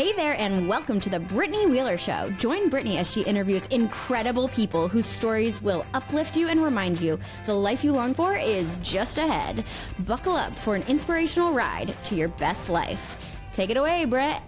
Hey there, and welcome to the Brittany Wheeler Show. Join Brittany as she interviews incredible people whose stories will uplift you and remind you the life you long for is just ahead. Buckle up for an inspirational ride to your best life. Take it away, Britt.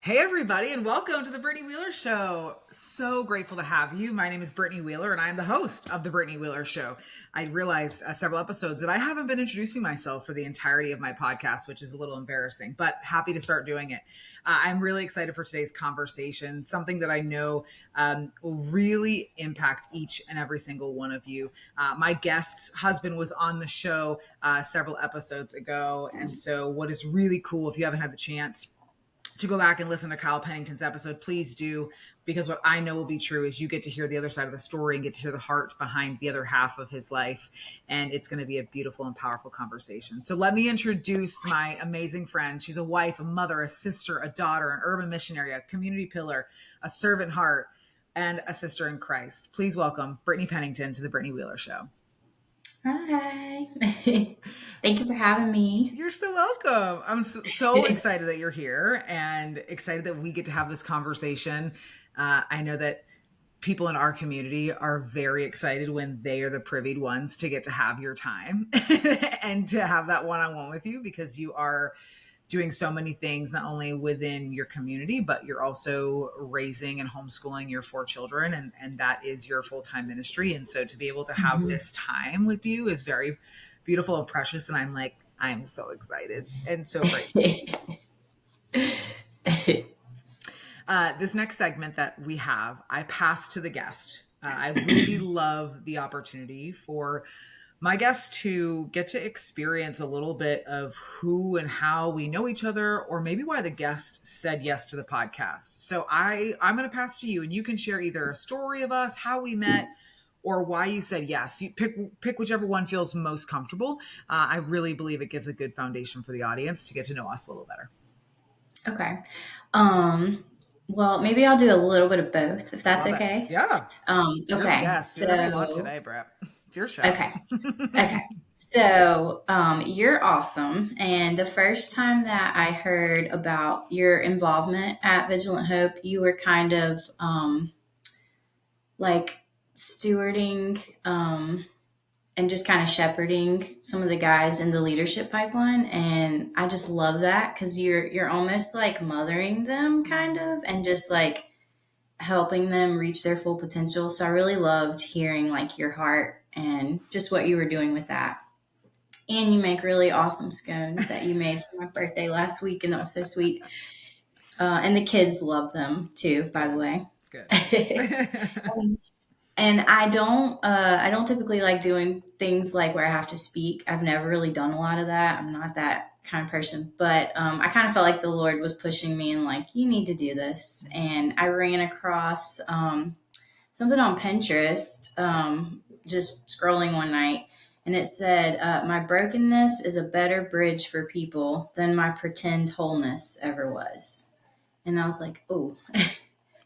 Hey everybody, and welcome to the Brittany Wheeler Show. So grateful to have you. My name is Brittany Wheeler, and I'm the host of the Brittany Wheeler Show. I realized several episodes that I haven't been introducing myself for the entirety of my podcast, which is a little embarrassing, but happy to start doing it. I'm really excited for today's conversation, something that I know will really impact each and every single one of you. My guest's husband was on the show several episodes ago, and so what is really cool, if you haven't had the chance to go back and listen to Kyle Pennington's episode, please do, because what I know will be true is you get to hear the other side of the story and get to hear the heart behind the other half of his life. And it's going to be a beautiful and powerful conversation. So let me introduce my amazing friend. She's a wife, a mother, a sister, a daughter, an urban missionary, a community pillar, a servant heart, and a sister in Christ. Please welcome Brittany Pennington to the Brittany Wheeler Show. Hi. Thank you for having me. You're so welcome. I'm so excited that you're here and excited that we get to have this conversation. I know that people in our community are very excited when they are the privied ones to get to have your time and to have that one-on-one with you, because you are doing so many things, not only within your community, but you're also raising and homeschooling your 4 children. And that is your full-time ministry. And so to be able to have this time with you is very beautiful and precious. And I'm so excited and so grateful. This next segment that we have, I pass to the guest. I really love the opportunity for my guests to get to experience a little bit of who and how we know each other, or maybe why the guest said yes to the podcast. So I'm going to pass to you, and you can share either a story of us, how we met, or why you said yes. You pick whichever one feels most comfortable. I really believe it gives a good foundation for the audience to get to know us a little better. Okay. Well, maybe I'll do a little bit of both, if that's okay. Yeah. You're the Okay. guest. So, Do whatever you want today, Brett. It's your show. Okay. So, you're awesome. And the first time that I heard about your involvement at Vigilant Hope, you were kind of like stewarding and just kind of shepherding some of the guys in the leadership pipeline. And I just love that, because you're almost like mothering them kind of, and just like helping them reach their full potential. So I really loved hearing like your heart and just what you were doing with that. And you make really awesome scones that you made for my birthday last week, and that was so sweet. And the kids love them too, by the way. Good. And I don't typically like doing things like where I have to speak. I've never really done a lot of that. I'm not that kind of person, but I kind of felt like the Lord was pushing me and like, you need to do this. And I ran across something on Pinterest, just scrolling one night, and it said, my brokenness is a better bridge for people than my pretend wholeness ever was. And I was like, oh.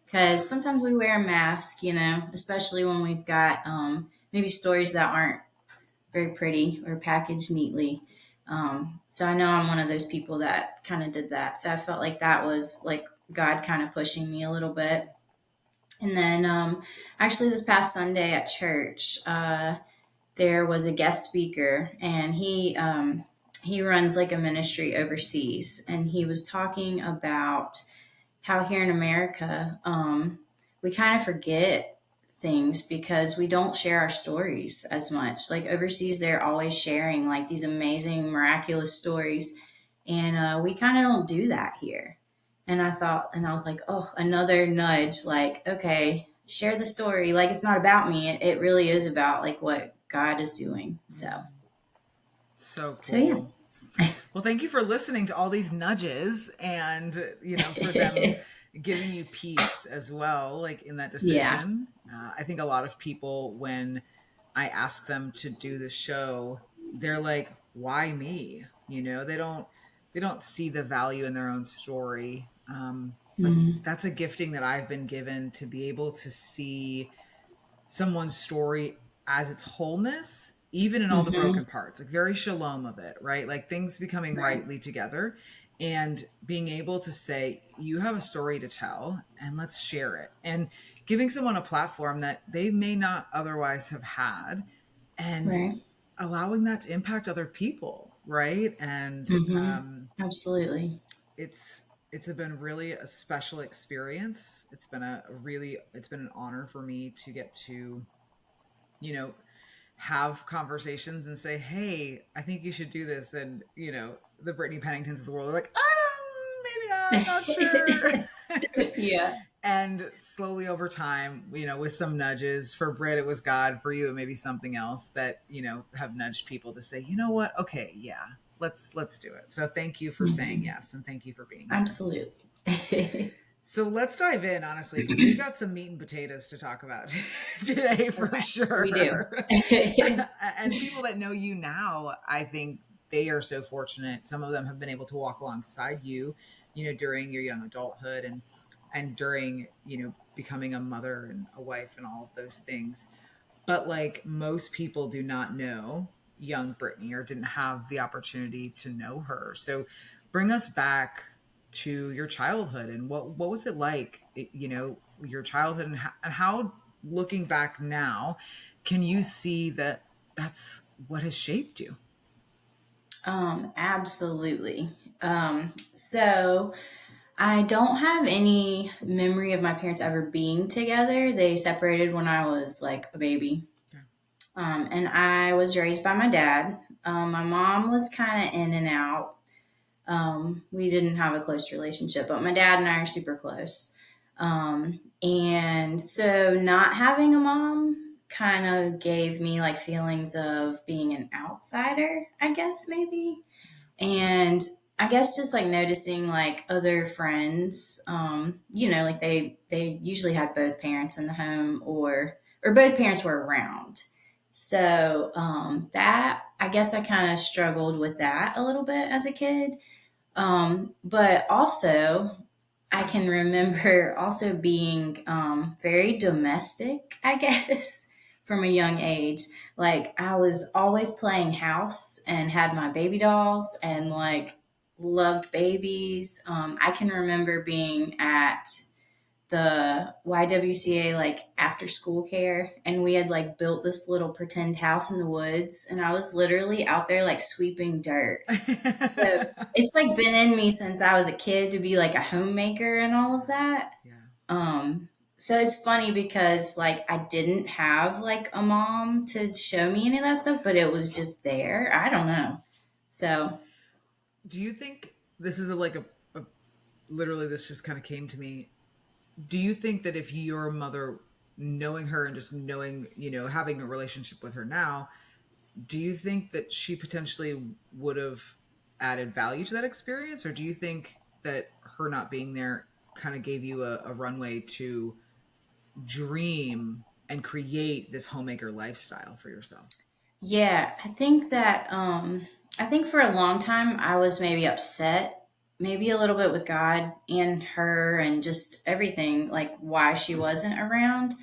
Because sometimes we wear a mask, especially when we've got maybe stories that aren't very pretty or packaged neatly. So I know I'm one of those people that kind of did that. So I felt like that was like God kind of pushing me a little bit. And then actually this past Sunday at church, there was a guest speaker, and he runs like a ministry overseas. And he was talking about how here in America, we kind of forget things because we don't share our stories as much. Like overseas, they're always sharing like these amazing, miraculous stories. And we kind of don't do that here. And I was like, oh, another nudge, like, okay, share the story. Like, it's not about me. It really is about like what God is doing. So cool. So, yeah. Well, thank you for listening to all these nudges and, for them giving you peace as well, like in that decision. Yeah. I think a lot of people, when I ask them to do the show, they're like, why me? They don't see the value in their own story. But that's a gifting that I've been given, to be able to see someone's story as its wholeness even in all the Mm-hmm. broken parts, like very shalom of it, right? Like things becoming Right. rightly together and being able to say, you have a story to tell and let's share it. And giving someone a platform that they may not otherwise have had and Right. allowing that to impact other people, right? And Mm-hmm. Absolutely. it's been really a special experience. It's been it's been an honor for me to get to, you know, have conversations and say, hey, I think you should do this. And, you know, the Brittany Penningtons of the world are like, I don't, maybe not, not sure. Yeah. And slowly over time, you know, with some nudges, for Britt, it was God. For you, it may be something else that, you know, have nudged people to say, you know what? Okay, yeah, let's do it. So thank you for saying Mm-hmm. yes. And thank you for being here. Absolutely. So let's dive in, honestly, because we've got some meat and potatoes to talk about today for Okay. We do. sure. And people that know you now, I think they are so fortunate. Some of them have been able to walk alongside you, you know, during your young adulthood and during, you know, becoming a mother and a wife and all of those things. But like most people do not know young Brittany or didn't have the opportunity to know her. So bring us back to your childhood and what was it like, you know, your childhood and how looking back now, can you see that that's what has shaped you? Absolutely. So I don't have any memory of my parents ever being together. They separated when I was like a baby. Okay. And I was raised by my dad. My mom was kind of in and out. We didn't have a close relationship, but my dad and I are super close. And so not having a mom kind of gave me like feelings of being an outsider, I guess, maybe. And I guess just like noticing like other friends, like they usually had both parents in the home or both parents were around. So that I guess I kind of struggled with that a little bit as a kid. But also, I can remember also being very domestic, I guess, from a young age. Like, I was always playing house and had my baby dolls and like loved babies. I can remember being at the YWCA like after school care, and we had like built this little pretend house in the woods, and I was literally out there like sweeping dirt. So it's like been in me since I was a kid to be like a homemaker and all of that. Yeah. So it's funny because like I didn't have like a mom to show me any of that stuff, but it was just there. I don't know. So Do you think this is a literally this just kind of came to me. Do you think that if your mother, knowing her and just knowing, you know, having a relationship with her now, do you think that she potentially would have added value to that experience? Or do you think that her not being there kind of gave you a runway to dream and create this homemaker lifestyle for yourself? yeah, I think for a long time I was maybe upset, maybe a little bit with God and her and just everything, like why she wasn't around.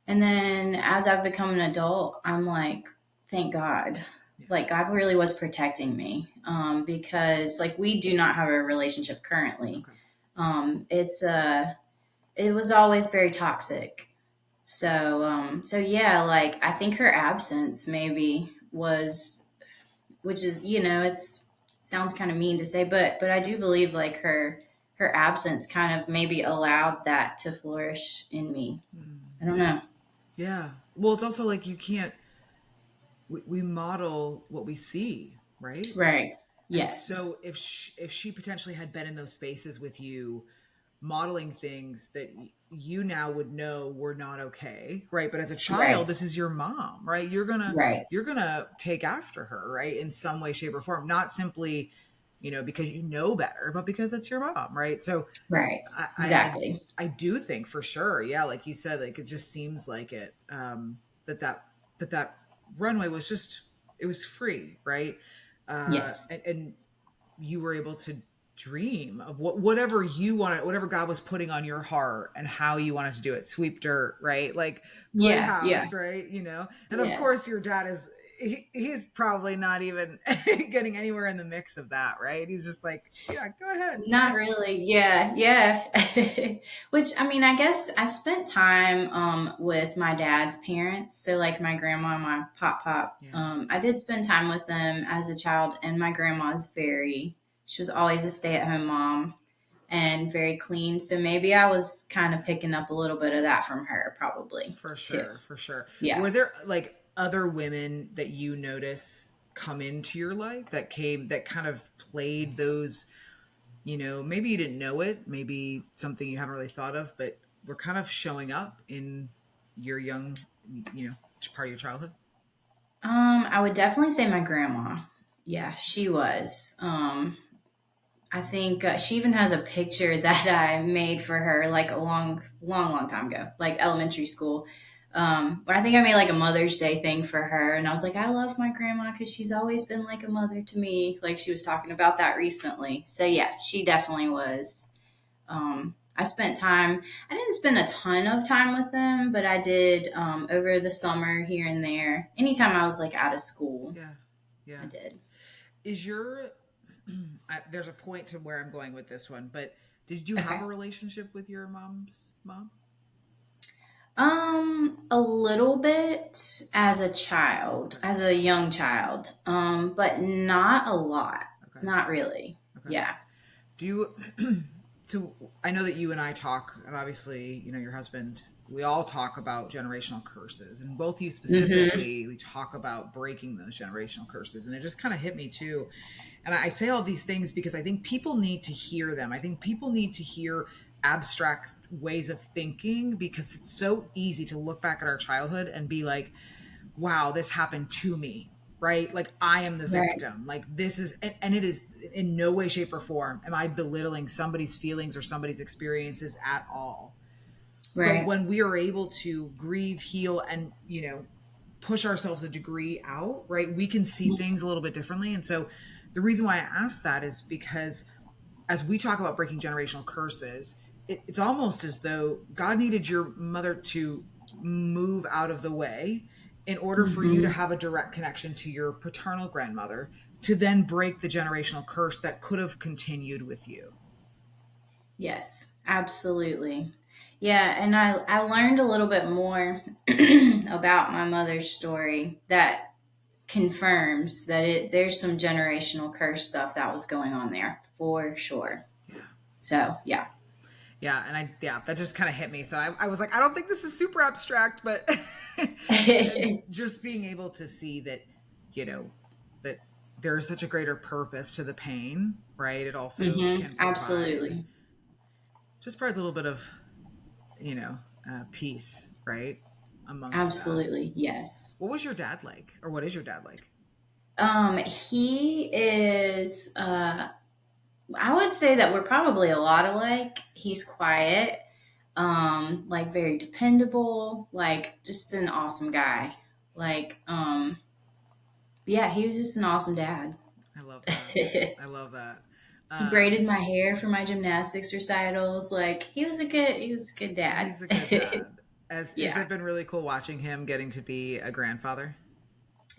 And then as I've become an adult, I'm like, thank God. Yeah. Like God really was protecting me. Because like we do not have a relationship currently. Okay. It was always very toxic. So yeah, like I think her absence maybe was, which is, it's sounds kind of mean to say, but I do believe like her absence kind of maybe allowed that to flourish in me. I don't know. Yeah. Well, it's also like you can't, we model what we see, right? Right. And Yes. so if she potentially had been in those spaces with you, modeling things that you now would know were not okay, right? But as a child, Right. this is your mom, right? Right. you're gonna take after her, right? In some way, shape, or form, not simply, you know, because you know better, but because it's your mom, right? So Right. I Exactly. I do think for sure, yeah, like you said, like it just seems like it, that that runway was just, it was free, right? Yes. And you were able to dream of whatever you wanted, whatever God was putting on your heart and how you wanted to do it. Sweep dirt, right? Like play Yeah. Yeah. house, right? You know, and of course Yes. your dad he's probably not even getting anywhere in the mix of that, right? He's just like, yeah, go ahead. Not really. Yeah, yeah. Which I mean, I guess I spent time with my dad's parents, so like my grandma and my pop. Yeah. I did spend time with them as a child, and my grandma's very. She was always a stay-at-home mom and very clean. So maybe I was kind of picking up a little bit of that from her, probably For too. sure, for sure. Yeah. Were there like other women that you notice come into your life that kind of played those, maybe you didn't know it, maybe something you haven't really thought of, but were kind of showing up in your young, part of your childhood? I would definitely say my grandma. Yeah, she was. I think she even has a picture that I made for her like a long time ago, like elementary school. Where I think I made like a Mother's Day thing for her. And I was like, I love my grandma because she's always been like a mother to me. Like she was talking about that recently. So yeah, she definitely was. I spent time, I didn't spend a ton of time with them, but I did over the summer here and there. Anytime I was like out of school, Yeah. I Yeah. did. Is your there's a point to where I'm going with this one, but did you have Okay. a relationship with your mom's mom? A little bit as a child, Okay. as a young child, but not a lot. Okay. Not really. Okay. Yeah. Do you so I know that you and I talk, and obviously, your husband, we all talk about generational curses, and both you Mm-hmm. specifically, we talk about breaking those generational curses. And it just kind of hit me too. And I say all these things because I think people need to hear them. I think people need to hear abstract ways of thinking, because it's so easy to look back at our childhood and be like, wow, this happened to me, right? Like I am the Right. victim. Like this is, and it is in no way, shape, or form am I belittling somebody's feelings or somebody's experiences at all. But Right. when we are able to grieve, heal, and, push ourselves a degree out, right, we can see things a little bit differently. And so the reason why I ask that is because as we talk about breaking generational curses, it's almost as though God needed your mother to move out of the way in order for you to Mm-hmm. have a direct connection to your paternal grandmother, to then break the generational curse that could have continued with you. Yes, absolutely. Yeah, and I learned a little bit more about my mother's story that confirms that there's some generational curse stuff that was going on there for sure. Yeah. So yeah. Yeah. And that just kind of hit me. So I was like, I don't think this is super abstract, but and just being able to see that, you know, that there is such a greater purpose to the pain, right? It also Mm-hmm. can provide, Absolutely. just provides a little bit of, peace, right? Amongst that. Absolutely. Yes. What was your dad like? Or what is your dad like? He is, I would say that we're probably a lot alike. He's quiet, like very dependable, like just an awesome guy. Like, yeah, he was just an awesome dad. I love that. I love that. He braided my hair for my gymnastics recitals. Like, he was a good dad. He's a good dad. Has Yeah. it been really cool watching him getting to be a grandfather?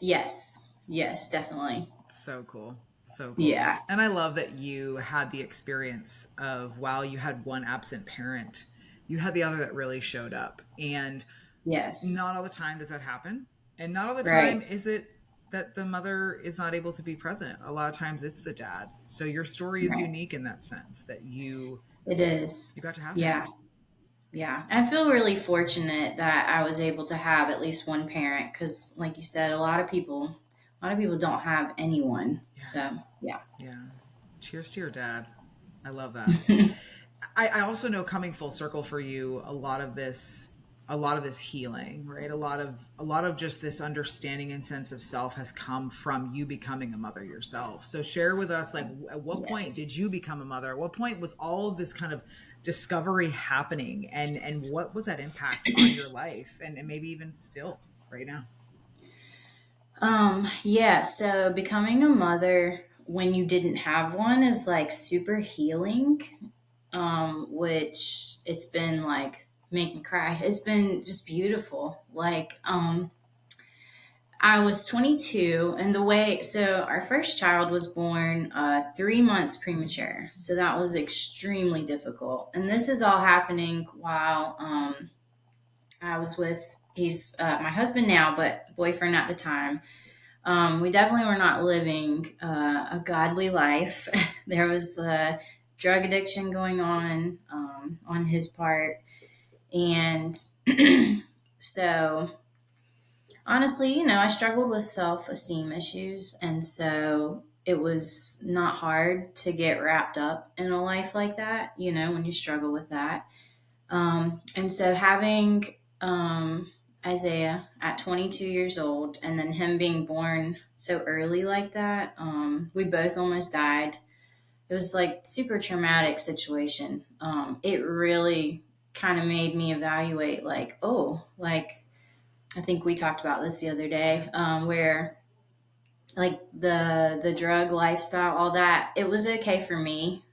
Yes. Yes, definitely. So cool. So cool. Yeah. And I love that you had the experience of, while you had one absent parent, you had the other that really showed up. And Yes. not all the time does that happen. And not all the time Right. is it that the mother is not able to be present. A lot of times it's the dad. So your story is Right. unique in that sense, that It is. you got to have him. Yeah. Yeah. I feel really fortunate that I was able to have at least one parent because, like you said, a lot of people don't have anyone. Yeah. So, yeah. Yeah. Cheers to your dad. I love that. I also know, coming full circle for you, a lot of this healing, right? A lot of just this understanding and sense of self has come from you becoming a mother yourself. So share with us, like, at what point Yes. did you become a mother? At what point was all of this kind of discovery happening, and what was that impact on your life, and maybe even still right now? Yeah, so becoming a mother when you didn't have one is like super healing, which it's been like make me cry. It's been just beautiful. Like, I was 22, and so our first child was born 3 months premature. So that was extremely difficult. And this is all happening while I was with, he's my husband now, but boyfriend at the time. We definitely were not living a godly life. There was drug addiction going on his part. And so honestly, I struggled with self esteem issues. And so it was not hard to get wrapped up in a life like that, when you struggle with that. And so having Isaiah at 22 years old and then him being born so early like that, we both almost died. It was like super traumatic situation. It really kind of made me evaluate like, oh, like I think we talked about this the other day, where like the drug lifestyle, all that, it was okay for me,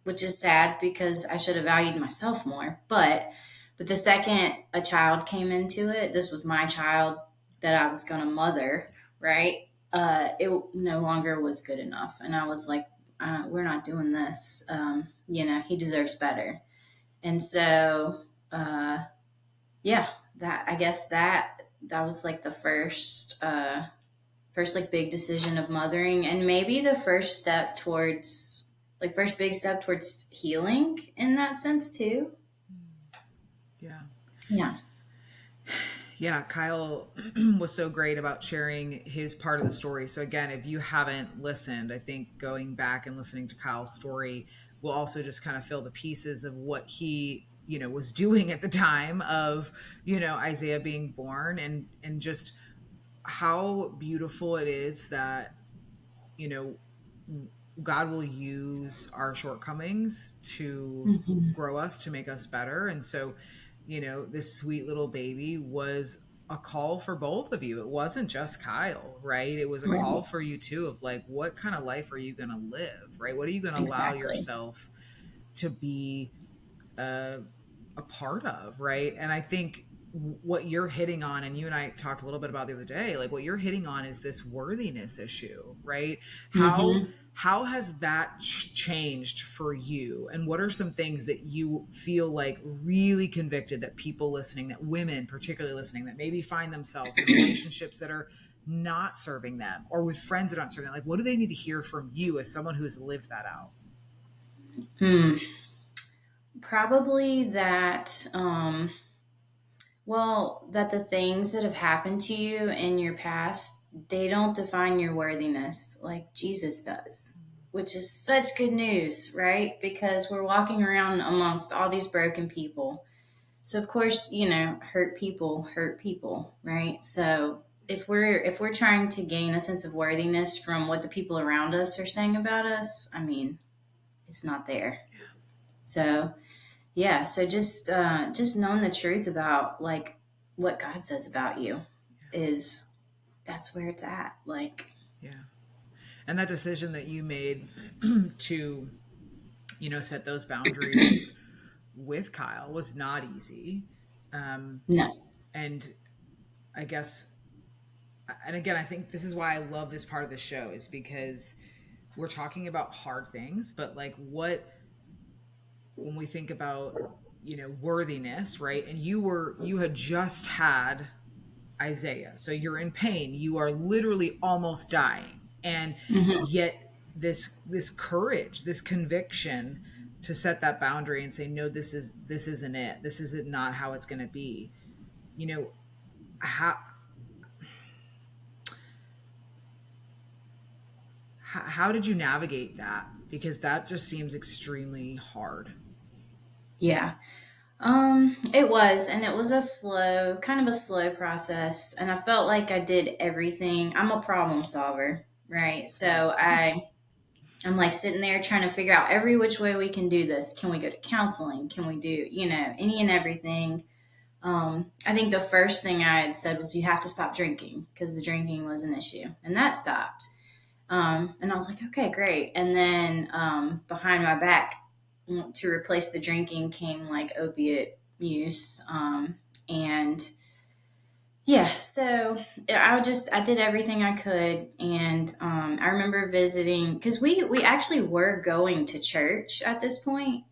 which is sad because I should have valued myself more. But the second a child came into it, this was my child that I was going to mother, right? It no longer was good enough, and I was like, we're not doing this. He deserves better, and so yeah, that I guess that was like the first like big decision of mothering, and maybe the first step towards like first big step towards healing in that sense too. Yeah. Yeah. Yeah, Kyle was so great about sharing his part of the story. So again, if you haven't listened, I think going back and listening to Kyle's story will also just kind of fill the pieces of what he, was doing at the time of, Isaiah being born, and just how beautiful it is that, you know, God will use our shortcomings to Hmm. grow us, to make us better. And so, this sweet little baby was a call for both of you. It wasn't just Kyle, right? It was a call Right. for you too, of like, what kind of life are you going to live, right? What are you going to allow Exactly. yourself to be a, a part of, right? And I think what you're hitting on, and you and I talked a little bit about the other day, like what you're hitting on is this worthiness issue, right? how Hmm. how has that changed for you, and what are some things that you feel like really convicted that people listening, that women particularly listening, that maybe find themselves in relationships that are not serving them, or with friends that aren't serving them, like what do they need to hear from you as someone who has lived that out? Hmm. Probably that. Well, that the things that have happened to you in your past, they don't define your worthiness like Jesus does, which is such good news, right? Because we're walking around amongst all these broken people. So of course, hurt people, right? So if we're trying to gain a sense of worthiness from what the people around us are saying about us, I mean, it's not there. So yeah, so just knowing the truth about like what God says about you is that's where it's at. Like, Yeah. And that decision that you made to, set those boundaries with Kyle was not easy. Um, no. and I guess, and again, I think this is why I love this part of the show, is because we're talking about hard things, but like when we think about, worthiness, right? And you had just had Isaiah. So you're in pain. You are literally almost dying. And Hmm. yet this courage, this conviction to set that boundary and say, no, this isn't it. This isn't not how it's going to be. You know, how how did you navigate that? Because that just seems extremely hard. Yeah. It was, and it was kind of a slow process, and I felt like I did everything. I'm a problem solver, right? So I'm like sitting there trying to figure out every which way we can do this. Can we go to counseling? Can we do, any and everything? I think the first thing I had said was you have to stop drinking because the drinking was an issue, and that stopped. And I was like, okay, great. And then behind my back, to replace the drinking came like opiate use. And Yeah, so I did everything I could, and I remember visiting because we actually were going to church at this point.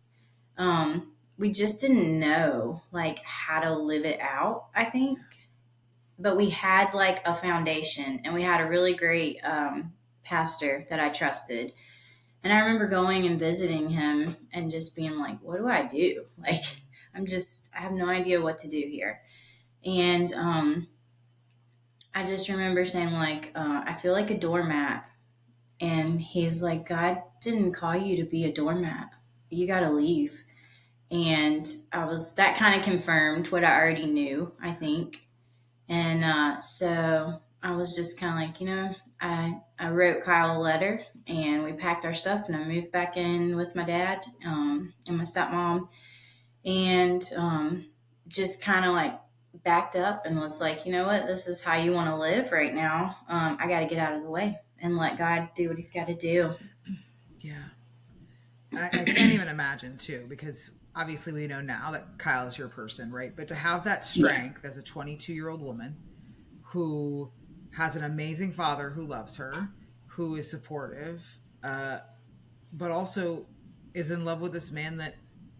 We just didn't know like how to live it out, I think, but we had like a foundation, and we had a really great pastor that I trusted, and I remember going and visiting him and just being like, "What do I do? Like, I have no idea what to do here," and I just remember saying like, I feel like a doormat. And he's like, God didn't call you to be a doormat. You got to leave. And that kind of confirmed what I already knew, I think. And so I was just kind of like, I wrote Kyle a letter and we packed our stuff and I moved back in with my dad and my stepmom. And just kind of like backed up and was like, you know what, this is how you want to live right now. I got to get out of the way and let God do what he's got to do. Yeah. I can't even imagine too, because obviously we know now that Kyle is your person, right? But to have that Yeah. strength as a 22-year-old woman who has an amazing father who loves her, who is supportive, but also is in love with this man that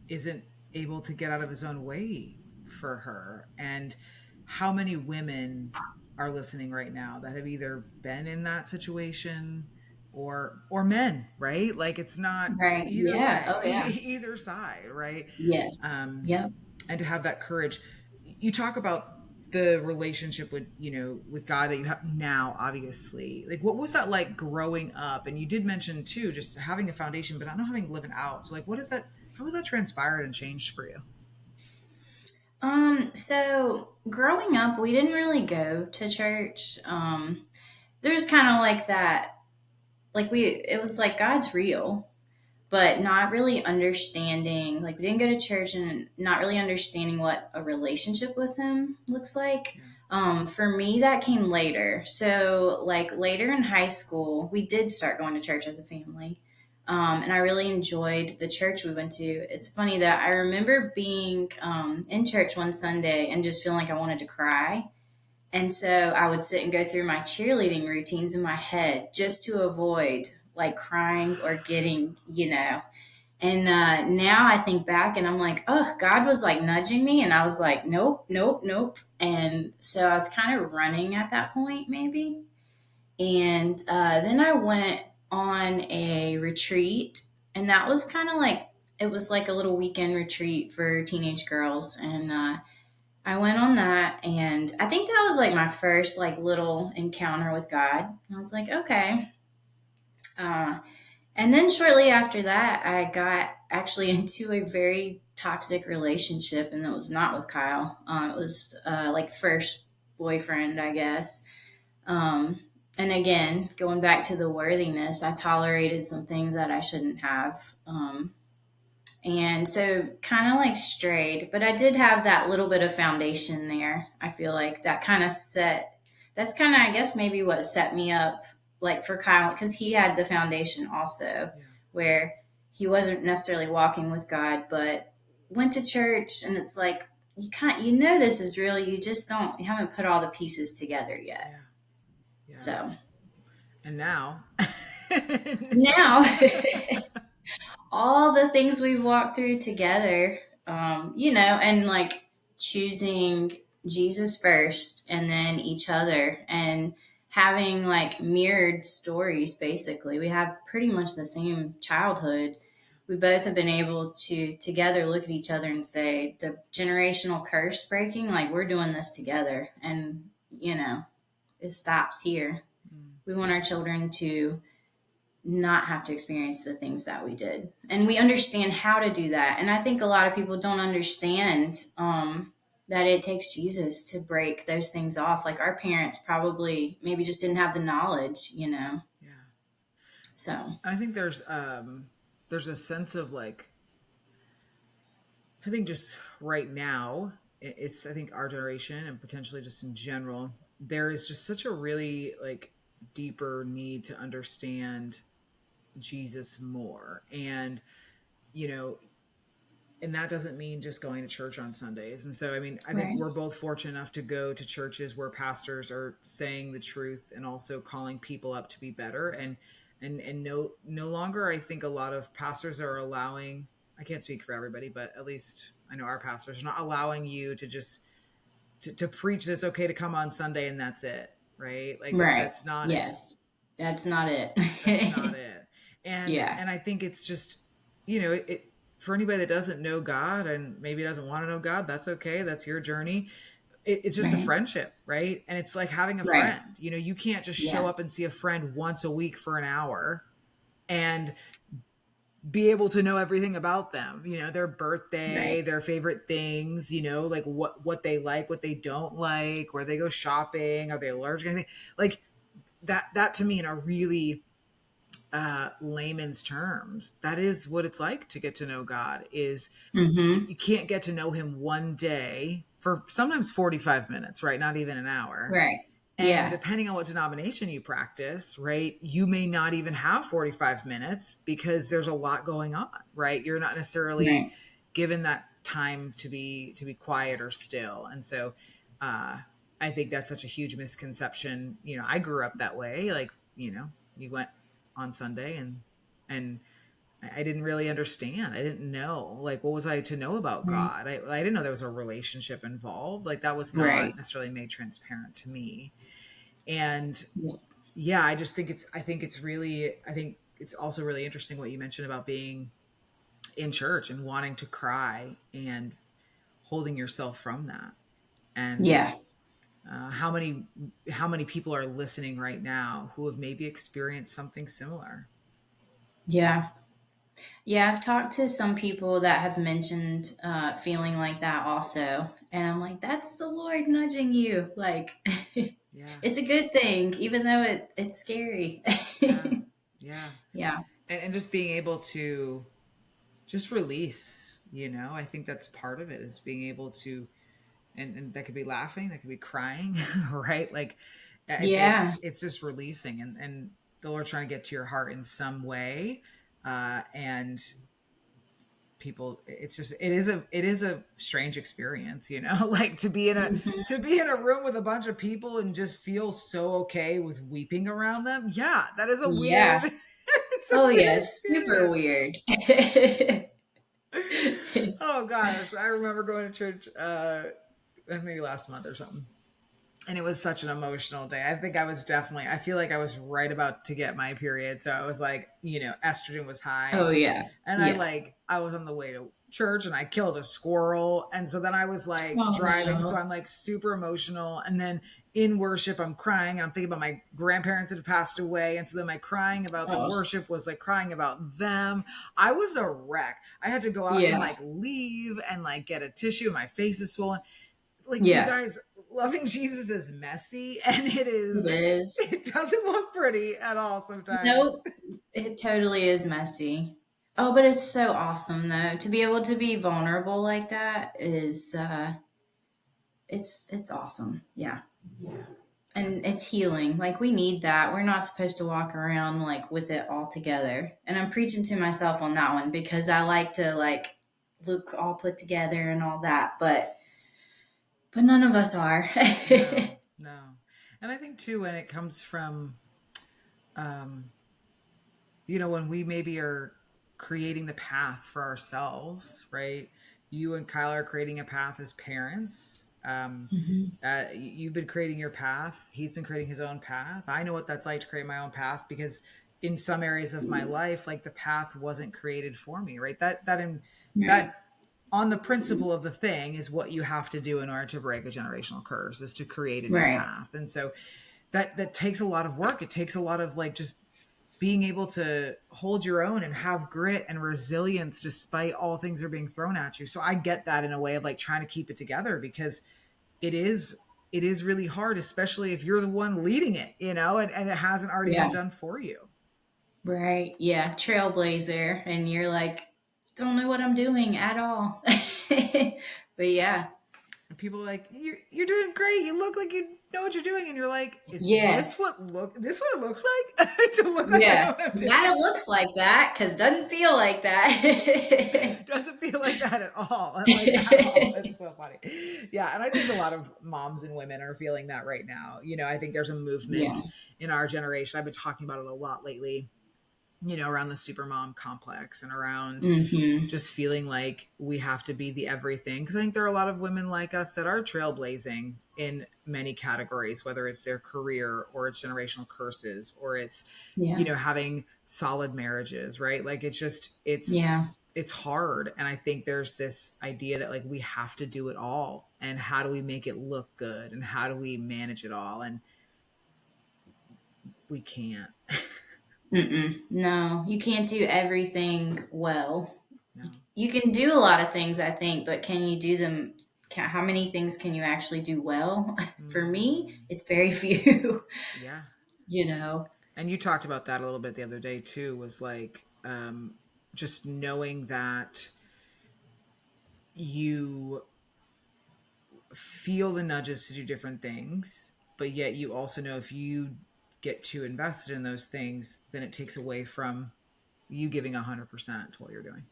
isn't able to get out of his own way for her. And how many women are listening right now that have either been in that situation or men, right? Like it's not Right. either Yeah. way, Oh, yeah. either side, right? Yes. Um, Yep. and to have that courage. You talk about the relationship with with God that you have now, obviously. Like what was that like growing up? And you did mention too just having a foundation, but I don't know having living out. So like what is that, how has that transpired and changed for you? So growing up, we didn't really go to church. There's kind of like that, like it was like God's real, but not really understanding. Like we didn't go to church and not really understanding what a relationship with Him looks like. Yeah. For me, that came later. So, like later in high school, we did start going to church as a family. And I really enjoyed the church we went to. It's funny that I remember being in church one Sunday and just feeling like I wanted to cry. And so I would sit and go through my cheerleading routines in my head just to avoid like crying or getting, And now I think back and I'm like, oh, God was like nudging me. And I was like, nope, nope, nope. And so I was kind of running at that point, maybe. And then I went on a retreat. And that was kind of like, it was like a little weekend retreat for teenage girls. And I went on that. And I think that was like my first like little encounter with God. I was like, okay. Uh, and then shortly after that, I got actually into a very toxic relationship, and it was not with Kyle. It was like first boyfriend, I guess. Um, and again, going back to the worthiness, I tolerated some things that I shouldn't have. And so kind of like strayed, but I did have that little bit of foundation there. I feel like that kind of that's kind of, I guess, maybe what set me up like for Kyle, because he had the foundation also, Yeah. where he wasn't necessarily walking with God, but went to church. And it's like, this is real. You haven't put all the pieces together yet. Yeah. Yeah. So And now now all the things we've walked through together, and like choosing Jesus first and then each other and having like mirrored stories, basically. We have pretty much the same childhood. We both have been able to together look at each other and say, the generational curse breaking, like we're doing this together. And, it stops here. We want our children to not have to experience the things that we did. And we understand how to do that. And I think a lot of people don't understand that it takes Jesus to break those things off. Like our parents probably maybe just didn't have the knowledge. yeah. So, I think there's a sense of like, I think just right now, it's I think our generation and potentially just in general, there is just such a really like deeper need to understand Jesus more. And you know, and that doesn't mean just going to church on Sundays. And so, I mean, I think Right. we're both fortunate enough to go to churches where pastors are saying the truth and also calling people up to be better. And no longer, I think a lot of pastors are allowing, I can't speak for everybody, but at least I know our pastors are not allowing you to just to preach that it's okay to come on Sunday and that's it. Right. Like Right. that's not, Yes. That's not that's not it. it. And Yeah. and I think it's just, for anybody that doesn't know God and maybe doesn't want to know God, that's okay. That's your journey. It's just a Right. friendship, right? And it's like having a Right. friend. You can't just show Yeah. up and see a friend once a week for an hour and be able to know everything about them, their birthday, Right. their favorite things, like what they like, what they don't like, where they go shopping, are they allergic to anything? Like that to me in a really layman's terms, that is what it's like to get to know God. Is Mm-hmm. you can't get to know him one day for sometimes 45 minutes, right? Not even an hour. Right. And Yeah. depending on what denomination you practice, right, you may not even have 45 minutes because there's a lot going on, right? You're not necessarily Right. given that time to be quiet or still. And so I think that's such a huge misconception. I grew up that way. Like, you went on Sunday and I didn't really understand. I didn't know, like, what was I to know about Right. God? I didn't know there was a relationship involved. Like, that was not Right. necessarily made transparent to me. And Yeah. yeah, I think it's also really interesting what you mentioned about being in church and wanting to cry and holding yourself from that. And Yeah. how many people are listening right now who have maybe experienced something similar? Yeah. Yeah, I've talked to some people that have mentioned feeling like that also. And I'm like, that's the Lord nudging you. Like, Yeah, it's a good thing, even though it's scary. yeah, yeah. Yeah. And just being able to just release, I think that's part of it, is being able to, and that could be laughing, that could be crying, right? Like Yeah. it's just releasing, and the Lord trying to get to your heart in some way. And people, it is a strange experience, like Hmm. to be in a room with a bunch of people and just feel so okay with weeping around them. Yeah, that is a weird, Yeah. it's a Oh, weird yeah. Super experience. weird. Oh gosh, I remember going to church maybe last month or something. And it was such an emotional day. I think I feel like I was right about to get my period. So I was like, estrogen was high. Oh, yeah. And Yeah. I was on the way to church and I killed a squirrel. And so then I was like Oh, driving. So no. I'm like super emotional. And then in worship, I'm crying. And I'm thinking about my grandparents that had passed away. And so then my crying about the Oh, worship was like crying about them. I was a wreck. I had to go out and yeah. like leave and like get a tissue. My face is swollen. Like, you Yeah. guys, loving Jesus is messy, and It is. it doesn't look pretty at all sometimes. Nope. It totally is messy. Oh, but it's so awesome though. To be able to be vulnerable like that is it's awesome. Yeah. Yeah. And it's healing. Like we need that. We're not supposed to walk around like with it all together. And I'm preaching to myself on that one because I like to like look all put together and all that, but none of us are. No, no. And I think too, when it comes from, um, when we maybe are creating the path for ourselves, right? You and Kyle are creating a path as parents. Mhm. You've been creating your path. He's been creating his own path. I know what that's like to create my own path because in some areas of my life, like the path wasn't created for me, right? Right. That on the principle of the thing is what you have to do in order to break a generational curse, is to create a new Right. path. And so that takes a lot of work. It takes a lot of like just being able to hold your own and have grit and resilience despite all things are being thrown at you. So I get that in a way of like trying to keep it together because it is it is really hard, especially if you're the one leading it, and it hasn't already been Yeah. done for you. Right. Yeah. Trailblazer. And you're like, don't know what I'm doing at all. But yeah. And people are like, you're doing great. You look like you know what you're doing, and you're like, is Yeah. this what it looks like to look like I know Yeah. what I'm Glad doing? it looks like that because doesn't feel like that. Doesn't feel like that at all. Like at all. It's so funny. Yeah. And I think a lot of moms and women are feeling that right now. I think there's a movement Yeah. in our generation. I've been talking about it a lot lately, around the supermom complex and around Hmm. just feeling like we have to be the everything. Because I think there are a lot of women like us that are trailblazing in many categories, whether it's their career or it's generational curses or it's, Yeah. having solid marriages, right? Like Yeah. it's hard. And I think there's this idea that like we have to do it all. And how do we make it look good? And how do we manage it all? And we can't. Mm-mm. No, you can't do everything well. No. You can do a lot of things, I think, but can you do them? How many things can you actually do well? For me, Mm, it's very few, yeah. you know? And you talked about that a little bit the other day too, was like just knowing that you feel the nudges to do different things, but yet you also know if you get too invested in those things, then it takes away from you giving 100% to what you're doing.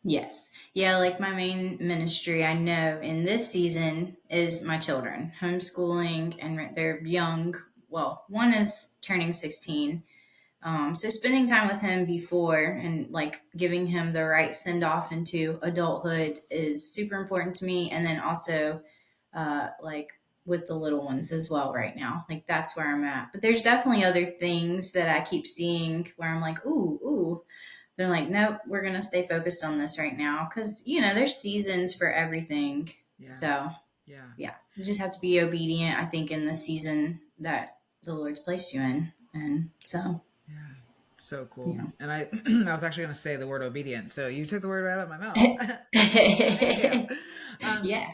Yes. Yeah, like my main ministry, I know in this season is my children, homeschooling, and they're young. Well, one is turning 16. So spending time with him before and like giving him the right send off into adulthood is super important to me. And then also, like with the little ones as well right now. Like that's where I'm at. But there's definitely other things that I keep seeing where I'm like, ooh. But I'm like, nope, we're going to stay focused on this right now. Cause, there's seasons for everything. Yeah. So, Yeah. yeah, you just have to be obedient, I think, in the season that the Lord's placed you in. And so, Yeah. So cool. yeah. And I I was actually going to say the word obedient. So you took the word right out of my mouth. Thank you. Yeah.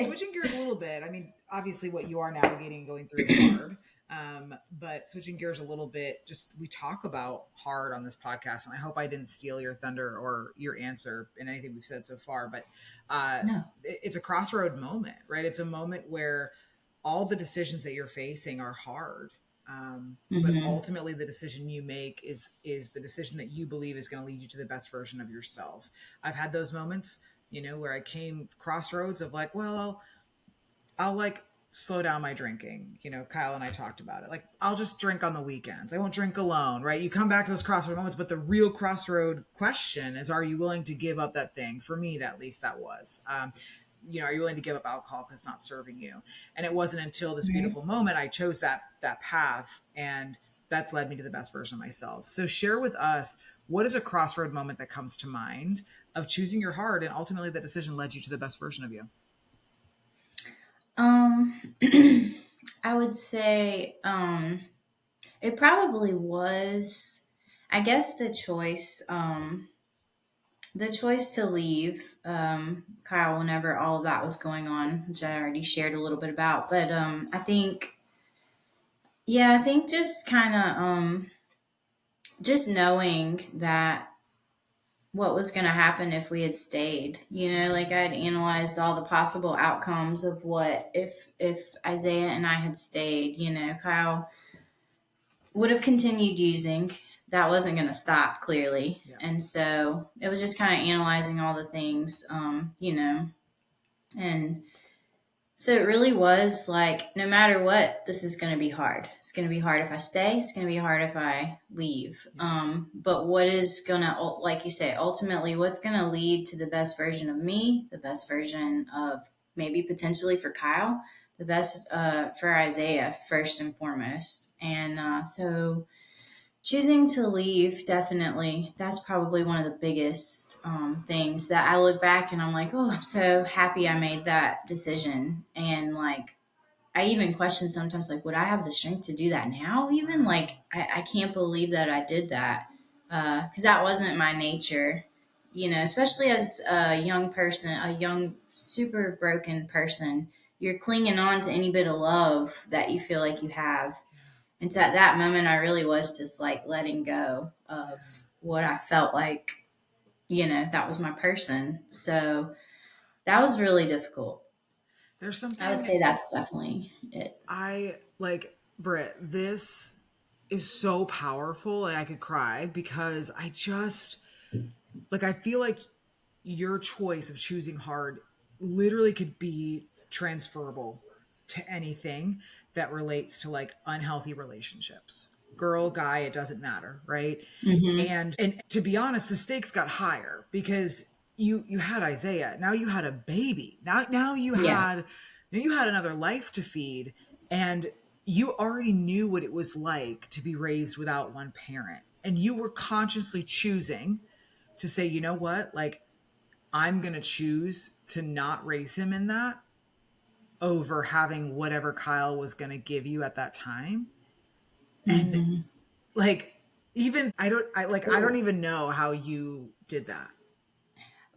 Switching gears a little bit. I mean, obviously what you are navigating and going through is hard. But switching gears a little bit, just we talk about hard on this podcast, and I hope I didn't steal your thunder or your answer in anything we've said so far. But No. it's a crossroad moment, right? It's a moment where all the decisions that you're facing are hard. But Hmm. ultimately the decision you make is the decision that you believe is going to lead you to the best version of yourself. I've had those moments, where I came crossroads of like, well, I'll like slow down my drinking. Kyle and I talked about it. Like, I'll just drink on the weekends. I won't drink alone, right? You come back to those crossroad moments, but the real crossroad question is, are you willing to give up that thing? For me, at least that was, are you willing to give up alcohol because it's not serving you? And it wasn't until this Right. beautiful moment I chose that path, and that's led me to the best version of myself. So share with us, what is a crossroad moment that comes to mind of choosing your heart and ultimately that decision led you to the best version of you? Um, I would say it probably was, I guess, the choice to leave Kyle whenever all of that was going on, which I already shared a little bit about. But I think just kind of just knowing that what was going to happen if we had stayed. Like I'd analyzed all the possible outcomes of what if Isaiah and I had stayed. Kyle would have continued using. That wasn't going to stop, clearly. Yeah. And so it was just kind of analyzing all the things, and so it really was like, no matter what, this is going to be hard. It's going to be hard if I stay. It's going to be hard if I leave. Yeah. But what is going to, like you say, ultimately, what's going to lead to the best version of me, the best version of maybe potentially for Kyle, the best for Isaiah, first and foremost. And so choosing to leave, definitely, that's probably one of the biggest things that I look back and I'm like, oh, I'm so happy I made that decision. And like, I even question sometimes, like, would I have the strength to do that now? Even Wow. like, I can't believe that I did that because that wasn't my nature, especially as a young person, a young, super broken person. You're clinging on to any bit of love that you feel like you have. And so at that moment, I really was just like letting go of what I felt like, that was my person. So that was really difficult. There's I would something say that's definitely it. I like, Britt, this is so powerful. Like, I could cry because I just like, I feel like your choice of choosing hard literally could be transferable to anything that relates to like unhealthy relationships. Girl, guy, it doesn't matter, right? Mm-hmm. And to be honest, the stakes got higher because you had Isaiah. Now you had a baby. Yeah. Now you had another life to feed, and you already knew what it was like to be raised without one parent. And you were consciously choosing to say, you know what? Like, I'm going to choose to not raise him in that over having whatever Kyle was going to give you at that time. And Mm-hmm. like, even I don't Cool. even know how you did that.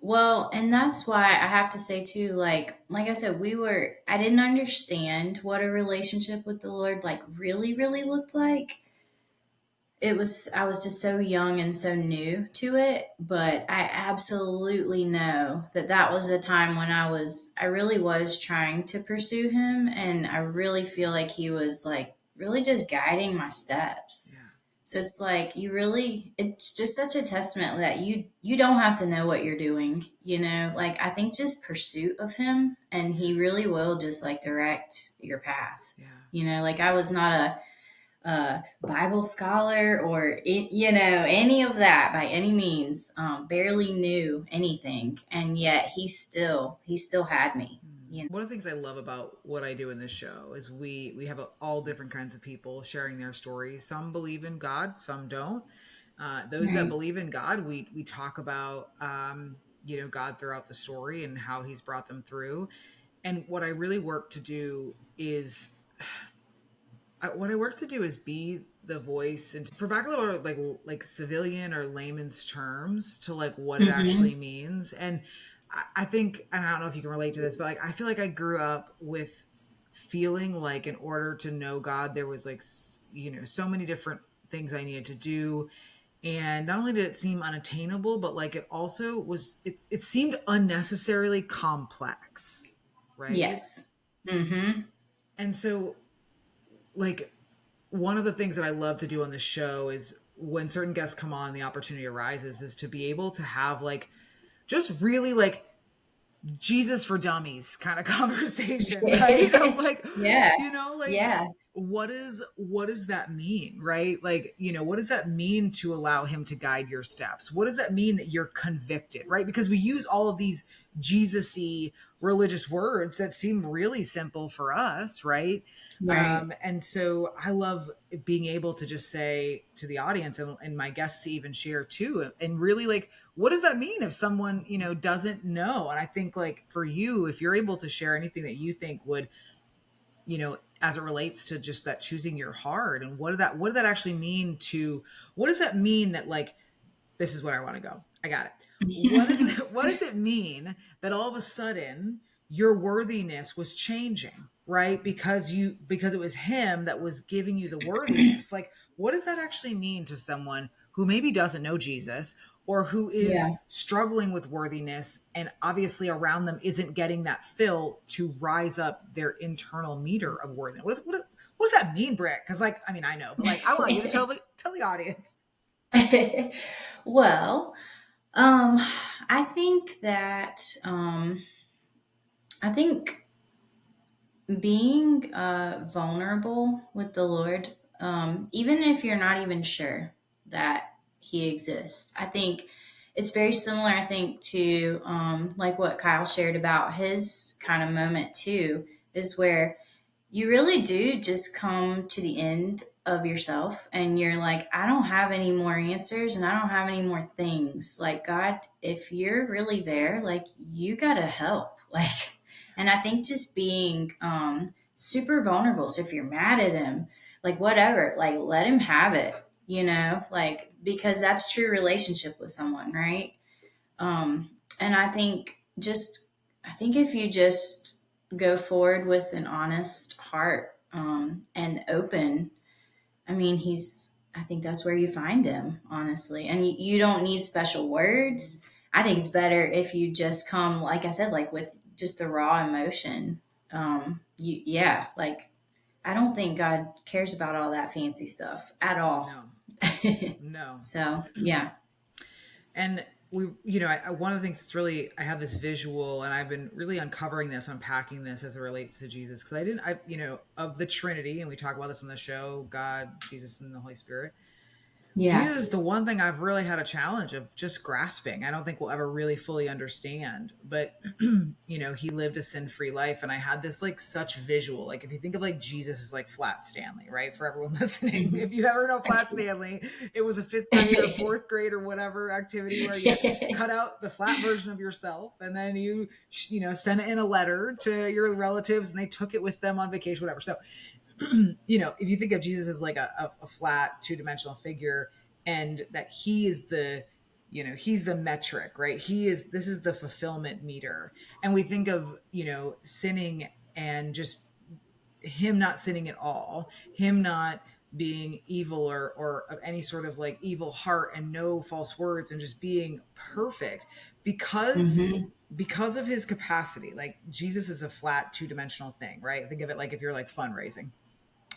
Well, and that's why I have to say too, like I said, I didn't understand what a relationship with the Lord like really, really looked like. I was just so young and so new to it, but I absolutely know that that was a time when I really was trying to pursue him, and I really feel like he was like really just guiding my steps. Yeah. So it's like it's just such a testament that you don't have to know what you're doing, like I think just pursuit of him, and he really will just like direct your path. Yeah. Like I was not a Bible scholar or any of that by any means. Barely knew anything, and yet he still had me. One of the things I love about what I do in this show is we have all different kinds of people sharing their stories. Some believe in God, some don't. Those that Right. believe in God, we talk about God throughout the story and how He's brought them through. And what I really work to do is what I work to do is be the voice, and for back a little like civilian or layman's terms to like what it Mm-hmm. actually means. And I think, and I don't know if you can relate to this, but like I feel like I grew up with feeling like in order to know God, there was like so many different things I needed to do. And not only did it seem unattainable, but like it also was it seemed unnecessarily complex, right? Yes. Mm-hmm. And so like one of the things that I love to do on the show is when certain guests come on, the opportunity arises is to be able to have like just really like Jesus for dummies kind of conversation, right? Of like, Yeah. like Yeah. what does that mean, right? Like, what does that mean to allow him to guide your steps? What does that mean that you're convicted, right? Because we use all of these Jesus-y religious words that seem really simple for us, right? Right. And so I love being able to just say to the audience and my guests to even share too, and really like, what does that mean if someone, doesn't know? And I think like for you, if you're able to share anything that you think would, as it relates to just that choosing your heart and what did that actually mean to, what does that mean that like, this is where I want to go. I got it. What does it mean that all of a sudden your worthiness was changing, right? Because it was him that was giving you the worthiness. Like, what does that actually mean to someone who maybe doesn't know Jesus or who is Yeah. struggling with worthiness and obviously around them isn't getting that fill to rise up their internal meter of worthiness? What does that mean, Britt? Because like, I mean, I know, but like, I want you to tell the audience. Well, um, I think that I think being vulnerable with the Lord, even if you're not even sure that He exists, I think it's very similar. I think to like what Kyle shared about his kind of moment too, is where you really do just come to the end of yourself and you're like, I don't have any more answers and I don't have any more things. Like, God, if you're really there, like, you gotta help. Like, and I think just being super vulnerable. So if you're mad at him, like, whatever, like, let him have it, like, because that's true relationship with someone, right? And I think if you just go forward with an honest heart and open, I mean, I think that's where you find him, honestly. And you don't need special words. I think it's better if you just come, like I said, like with just the raw emotion. like I don't think God cares about all that fancy stuff at all. No, no. So yeah. And one of the things that's really, I have this visual, and I've been really uncovering this, unpacking this as it relates to Jesus. Cause of the Trinity, and we talk about this on the show, God, Jesus, and the Holy Spirit. Yeah. Jesus is the one thing I've really had a challenge of just grasping. I don't think we'll ever really fully understand, but he lived a sin-free life. And I had this like such visual, like if you think of like Jesus as like Flat Stanley, right? For everyone listening, if you ever know Flat Stanley, it was a fifth grade or fourth grade or whatever activity where you cut out the flat version of yourself. And then you sent it in a letter to your relatives and they took it with them on vacation, whatever. So if you think of Jesus as like a flat two-dimensional figure, and that he is he's the metric, right? This is the fulfillment meter. And we think of, sinning and just him not sinning at all, him not being evil or of any sort of like evil heart and no false words and just being perfect because Mm-hmm. because of his capacity. Like Jesus is a flat two-dimensional thing, right? Think of it like if you're like fundraising,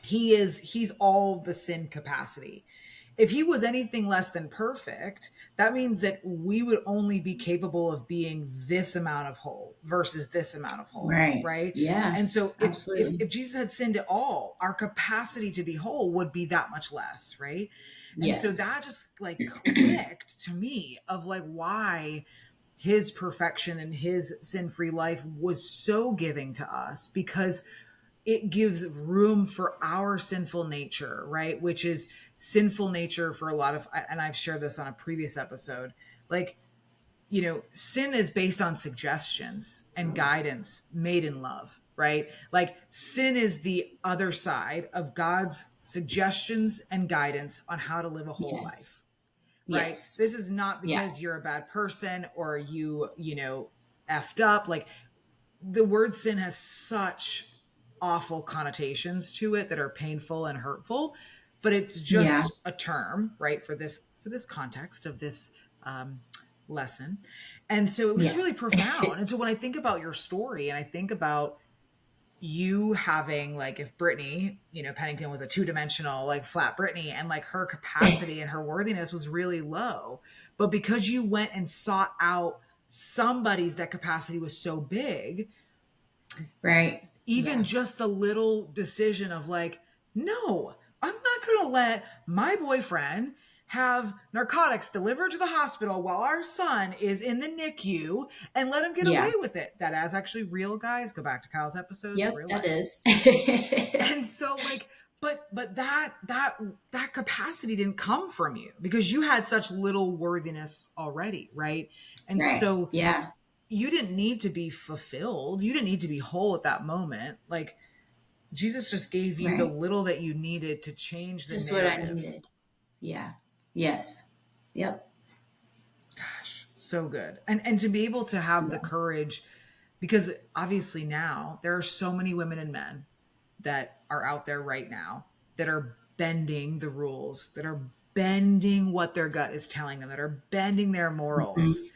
he's all the sin capacity. If he was anything less than perfect, that means that we would only be capable of being this amount of whole versus this amount of whole, Right. right? Yeah. And so Absolutely. if Jesus had sinned at all, our capacity to be whole would be that much less, right? And so Yes. that just like clicked to me of like why his perfection and his sin-free life was so giving to us, because it gives room for our sinful nature, right? Which is sinful nature for a lot of, and I've shared this on a previous episode, like, sin is based on suggestions and guidance made in love, right? Like sin is the other side of God's suggestions and guidance on how to live a whole Yes. life, right? Yes. This is not Yeah. because you're a bad person or effed up. Like the word sin has such awful connotations to it that are painful and hurtful, but it's Yeah. just a term, right? For this context of this lesson. And so it was just Yeah. really profound. And so when I think about your story and I think about you having, like, if Brittany, Pennington was a two-dimensional, like flat Brittany, and like her capacity and her worthiness was really low, but because you went and sought out somebody's that capacity was so big, Right. even Yeah. just the little decision of like, no, I'm not going to let my boyfriend have narcotics delivered to the hospital while our son is in the NICU and let him get away Yeah. with it. That is actually real, guys. Go back to Kyle's episodes, Yep. real That life. is. And so like, but that capacity didn't come from you because you had such little worthiness already, right? And Right. so Yeah. you didn't need to be fulfilled. You didn't need to be whole at that moment. Like Jesus just gave you the Right. little that you needed to change the Just what I narrative. needed. Yeah. Yes. Yep. Gosh, so good. And to be able to have the Yeah. courage, because obviously now there are so many women and men that are out there right now that are bending the rules, that are bending what their gut is telling them, that are bending their morals Mhm.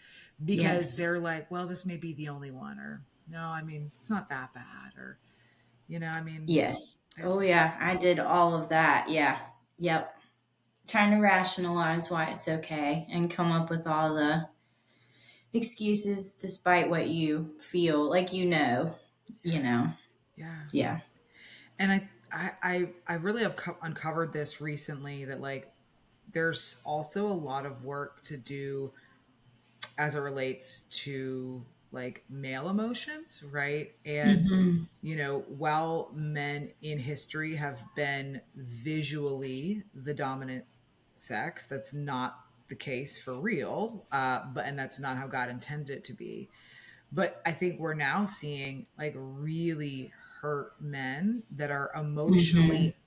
because Yes. they're like, well, this may be the only one, or no, I mean, it's not that bad, or I mean, Yes. Oh, it's yeah. I did all of that. Yeah. Yep. Trying to rationalize why it's okay and come up with all the excuses despite what you feel like you know. yeah. Yeah. And I really have uncovered this recently that like there's also a lot of work to do as it relates to like male emotions, right? And Hmm. while men in history have been visually the dominant sex, that's not the case for real. And that's not how God intended it to be. But I think we're now seeing like really hurt men that are Hmm. emotionally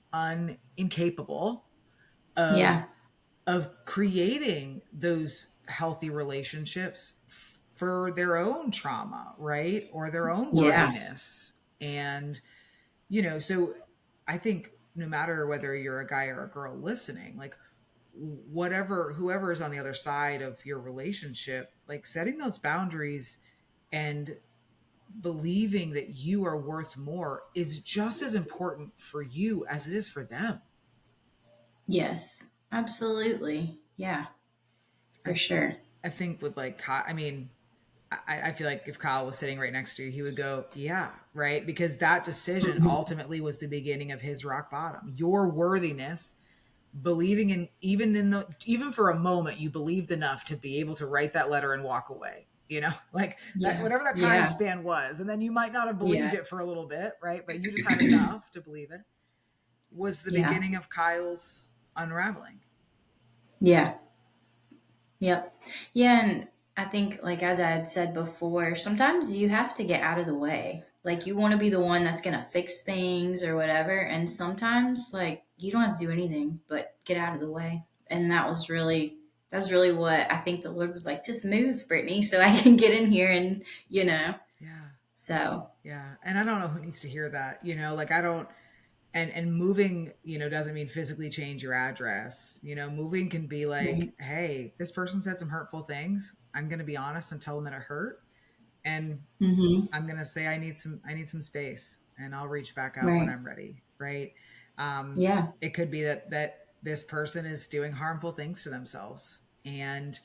incapable of Yeah. creating those healthy relationships for their own trauma, right? Or their own Yeah. worthiness. And so I think no matter whether you're a guy or a girl listening, like whoever is on the other side of your relationship, like setting those boundaries and believing that you are worth more is just as important for you as it is for them. Yes, absolutely. Yeah, I for sure. I think with like I mean, I feel like if Kyle was sitting right next to you, he would go, yeah, right? Because that decision Mhm. ultimately was the beginning of his rock bottom. Your worthiness, believing in even for a moment, you believed enough to be able to write that letter and walk away. You know, like that, Yeah, whatever that time yeah, span was. And then you might not have believed yeah, it for a little bit, right? But you just had enough to believe it, was the yeah, beginning of Kyle's unraveling. yeah. Yep. Yeah, and I think like as I had said before, sometimes you have to get out of the way. Like you want to be the one that's going to fix things or whatever, and sometimes like you don't have to do anything but get out of the way. And that's really what I think the Lord was like, just move, Brittany, so I can get in here and, Yeah. so Yeah. And I don't know who needs to hear that, like I don't, and moving, doesn't mean physically change your address. Moving can be like, right. hey, this person said some hurtful things. I'm going to be honest and tell them that it hurt. And Mhm. I'm going to say I need some space, and I'll reach back out when Right. I'm ready. Right. Um, Yeah. it could be that this person is doing harmful things to themselves, and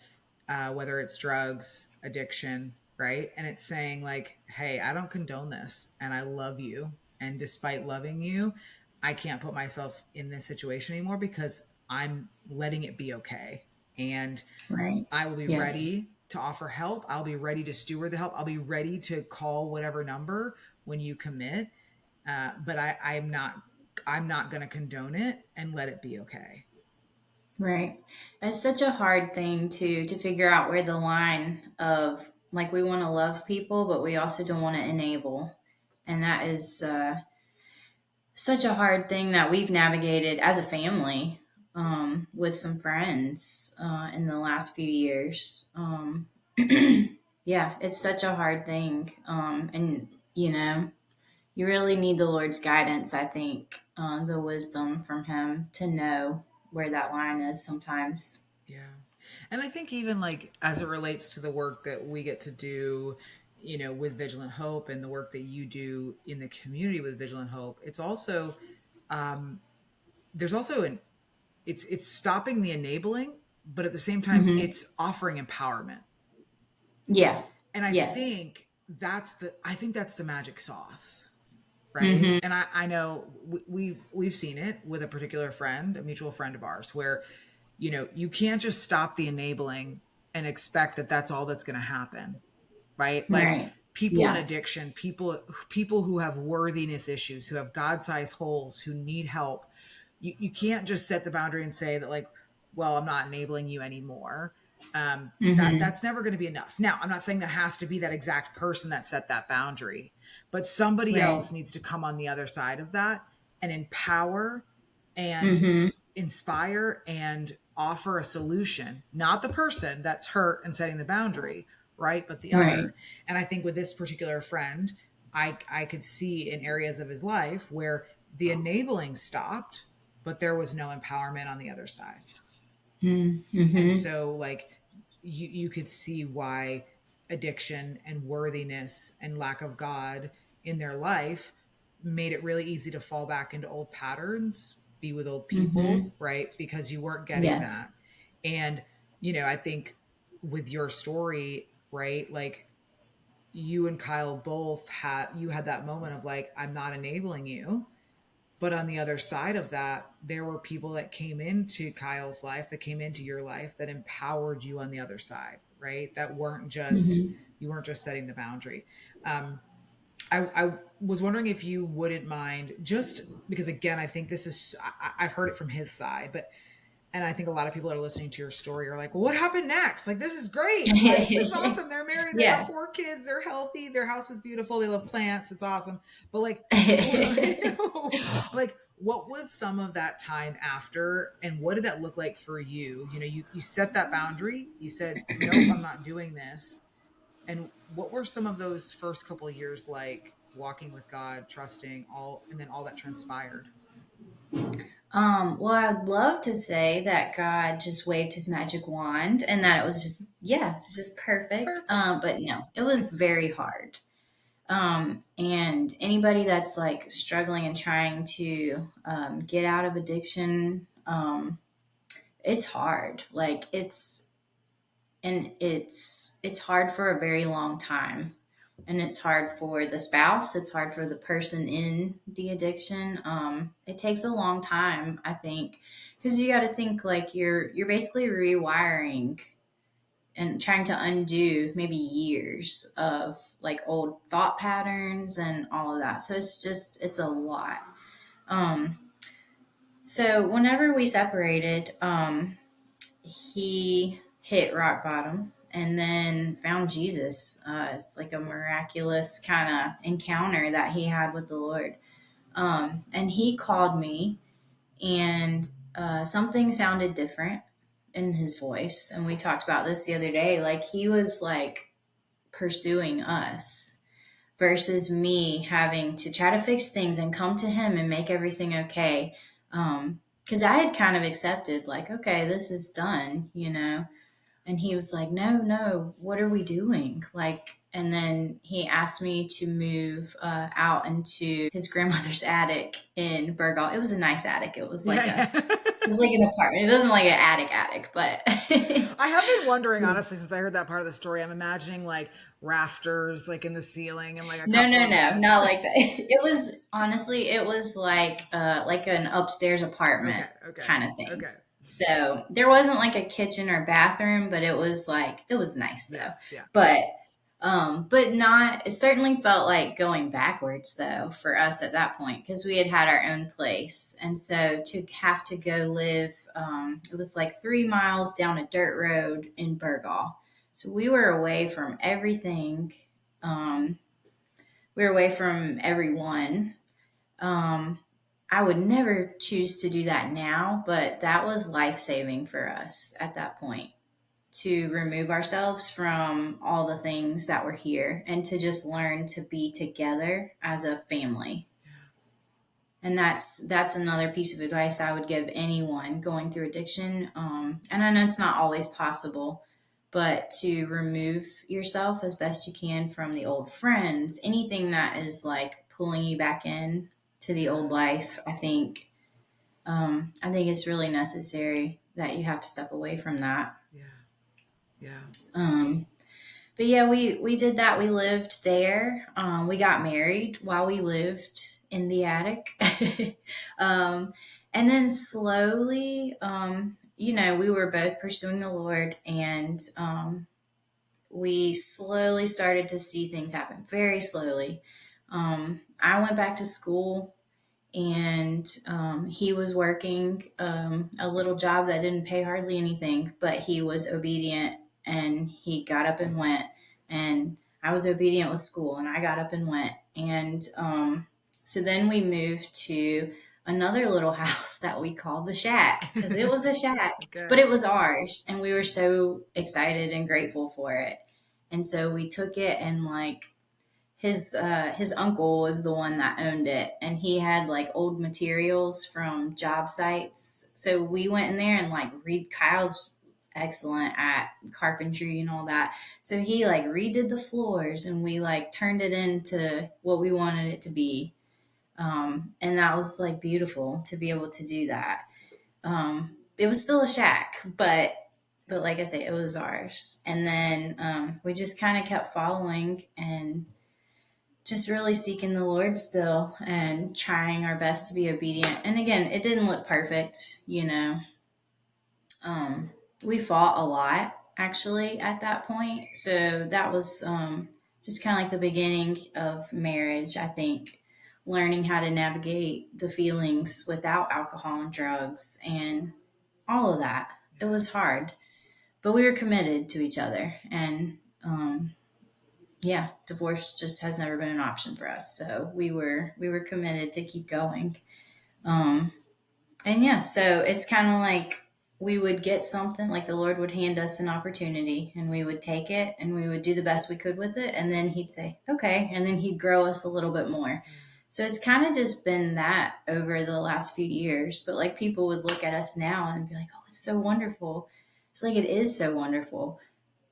whether it's drugs, addiction, right? And it's saying, like, hey, I don't condone this and I love you. And despite loving you, I can't put myself in this situation anymore because I'm letting it be okay. And Right. I will be Yes. ready to offer help. I'll be ready to steward the help. I'll be ready to call whatever number when you commit. But I'm not going to condone it and let it be okay. Right. It's such a hard thing to figure out where the line of like we want to love people, but we also don't want to enable. And that is such a hard thing that we've navigated as a family with some friends in the last few years. Yeah, it's such a hard thing. And, you really need the Lord's guidance, I think, the wisdom from Him to know where that line is sometimes. Yeah. And I think even like as it relates to the work that we get to do, with Vigilant Hope and the work that you do in the community with Vigilant Hope, it's also um there's also an it's stopping the enabling, but at the same time Hmm. it's offering empowerment. Yeah. And I Yes. think that's the magic sauce, right? Hmm. And I know we've seen it with a particular friend, a mutual friend of ours, where you can't just stop the enabling and expect that that's all that's going to happen, right? Like Right. people in Yeah. addiction, people who have worthiness issues, who have God-sized holes, who need help. You can't just set the boundary and say that, like, well, I'm not enabling you anymore. That's Hmm. never going to be enough. Now, I'm not saying that has to be that exact person that set that boundary, but somebody Right. else needs to come on the other side of that and empower and Hmm. inspire and offer a solution, not the person that's hurt and setting the boundary, right? But the Right. other. And I think with this particular friend, I could see in areas of his life where the enabling stopped, but there was no empowerment on the other side. And Hmm. so, like, you could see why addiction and worthiness and lack of God in their life made it really easy to fall back into old patterns, be with old Hmm. people, right? Because you weren't getting that. Yes. And I think with your story, right, like, you and Kyle both had that moment of, like, I'm not enabling you. But on the other side of that, there were people that came into Kyle's life, that came into your life, that empowered you on the other side, right? That weren't just, Hmm. you weren't just setting the boundary. I was wondering if you wouldn't mind, just because, again, I think this is, I've heard it from his side, but, and I think a lot of people that are listening to your story are like, well, what happened next? Like, this is great. Like, this is awesome. They're married. They got Yeah. 4 kids. They're healthy. Their house is beautiful. They love plants. It's awesome. But like, like, what was some of that time after, and what did that look like for you? You set that boundary. You said, nope, I'm not doing this. And what were some of those first couple of years like, walking with God, trusting all, and then all that transpired? Well, I'd love to say that God just waved his magic wand and that it was just, yeah, it's just perfect. Perfect. But no, it was very hard. And anybody that's like struggling and trying to get out of addiction, it's hard. Like it's hard for a very long time, and it's hard for the spouse. It's hard for the person in the addiction. It takes a long time, I think, because you got to think like you're basically rewiring and trying to undo maybe years of like old thought patterns and all of that. So it's a lot. Um, so whenever we separated, he hit rock bottom and then found Jesus. It's like a miraculous kind of encounter that he had with the Lord. And he called me, and something sounded different in his voice. And we talked about this the other day. Like he was like pursuing us versus me having to try to fix things and come to him and make everything okay. Because I had kind of accepted, like, okay, this is done, you know. And he was like, no, no, what are we doing? Like, and then he asked me to move out into his grandmother's attic in Burgal. It was a nice attic. It was like it was like an apartment. It wasn't like an attic, but I have been wondering, honestly, since I heard that part of the story, I'm imagining like rafters like in the ceiling and like a no, couple no, of no, not like that. It was honestly, it was like an upstairs apartment okay, kind of thing. okay. So there wasn't like a kitchen or bathroom, but it was like it was nice though. Yeah. But not. It certainly felt like going backwards though for us at that point because we had our own place, and so to have to go live, it was like 3 miles down a dirt road in Burgal. So we were away from everything. Um, we were away from everyone. Um, I would never choose to do that now, but that was life saving for us at that point to remove ourselves from all the things that were here and to just learn to be together as a family. And that's another piece of advice I would give anyone going through addiction. And I know it's not always possible, but to remove yourself as best you can from the old friends, anything that is like pulling you back in to the old life. I think it's really necessary that you have to step away from that. Yeah. Um, but yeah, we did that. We lived there. We got married while we lived in the attic. And then slowly, we were both pursuing the Lord, and we slowly started to see things happen very slowly. I went back to school, and he was working a little job that didn't pay hardly anything, but he was obedient and he got up and went. And I was obedient with school, and I got up and went. And so then we moved to another little house that we called the shack because it was a shack, Okay. but it was ours, and we were so excited and grateful for it. And so we took it, and like his uncle was the one that owned it, and he had like old materials from job sites. So we went in there and like Kyle's excellent at carpentry and all that. So he like redid the floors, and we like turned it into what we wanted it to be. And that was like beautiful to be able to do that. It was still a shack, but like I say, it was ours. And then we just kind of kept following and just really seeking the Lord still and trying our best to be obedient. And again, it didn't look perfect, you know. We fought a lot actually at that point. So that was just kind of like the beginning of marriage, I think, learning how to navigate the feelings without alcohol and drugs and all of that. It was hard, but we were committed to each other. And yeah, divorce just has never been an option for us. So we were committed to keep going. Um, and yeah, so it's kind of like we would get something, like the Lord would hand us an opportunity, and we would take it and we would do the best we could with it. And then he'd say, okay. And then he'd grow us a little bit more. So it's kind of just been that over the last few years. But like people would look at us now and be like, oh, it's so wonderful. It's like, it is so wonderful.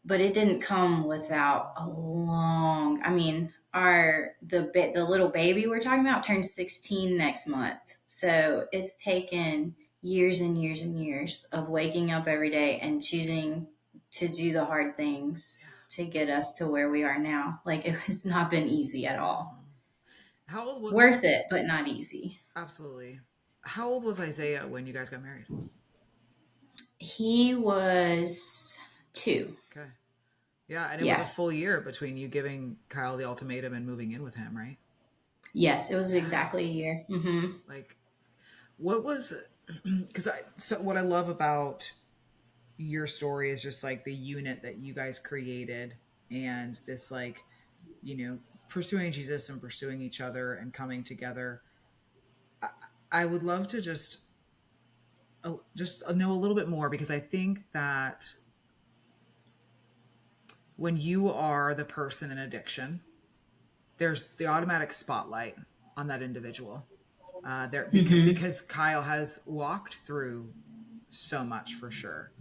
But it didn't come without a long, I mean, the little baby we're talking about turns 16 next month. So it's taken years and years and years of waking up every day and choosing to do the hard things to get us to where we are now. Like, it has not been easy at all. How old was Worth it, but not easy. Absolutely. How old was Isaiah when you guys got married? He was 2. Okay. Yeah, and it was a Yeah. full year between you giving Kyle the ultimatum and moving in with him, right? Yes, it was Yeah. exactly a year. Hmm. Like, what was, so what I love about your story is just like the unit that you guys created, and this, like, pursuing Jesus and pursuing each other and coming together. I would love to just know a little bit more, because I think that when you are the person in addiction, there's the automatic spotlight on that individual. There, Hmm. because Kyle has walked through so much, for sure.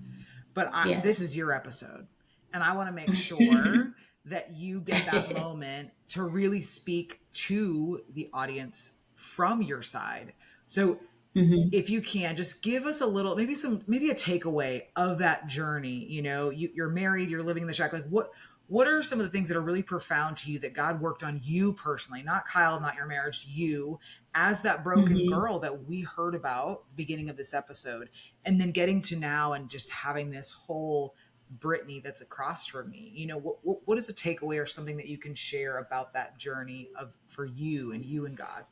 But this Yes. is your episode, and I want to make sure that you get that moment to really speak to the audience from your side. So Hmm. if you can, just give us a little, maybe a takeaway of that journey. You're married, you're living in the shack. Like, what are some of the things that are really profound to you that God worked on you personally, not Kyle, not your marriage, you as that broken Hmm. girl that we heard about at the beginning of this episode, and then getting to now and just having this whole Brittany that's across from me. What is a takeaway or something that you can share about that journey for you and God?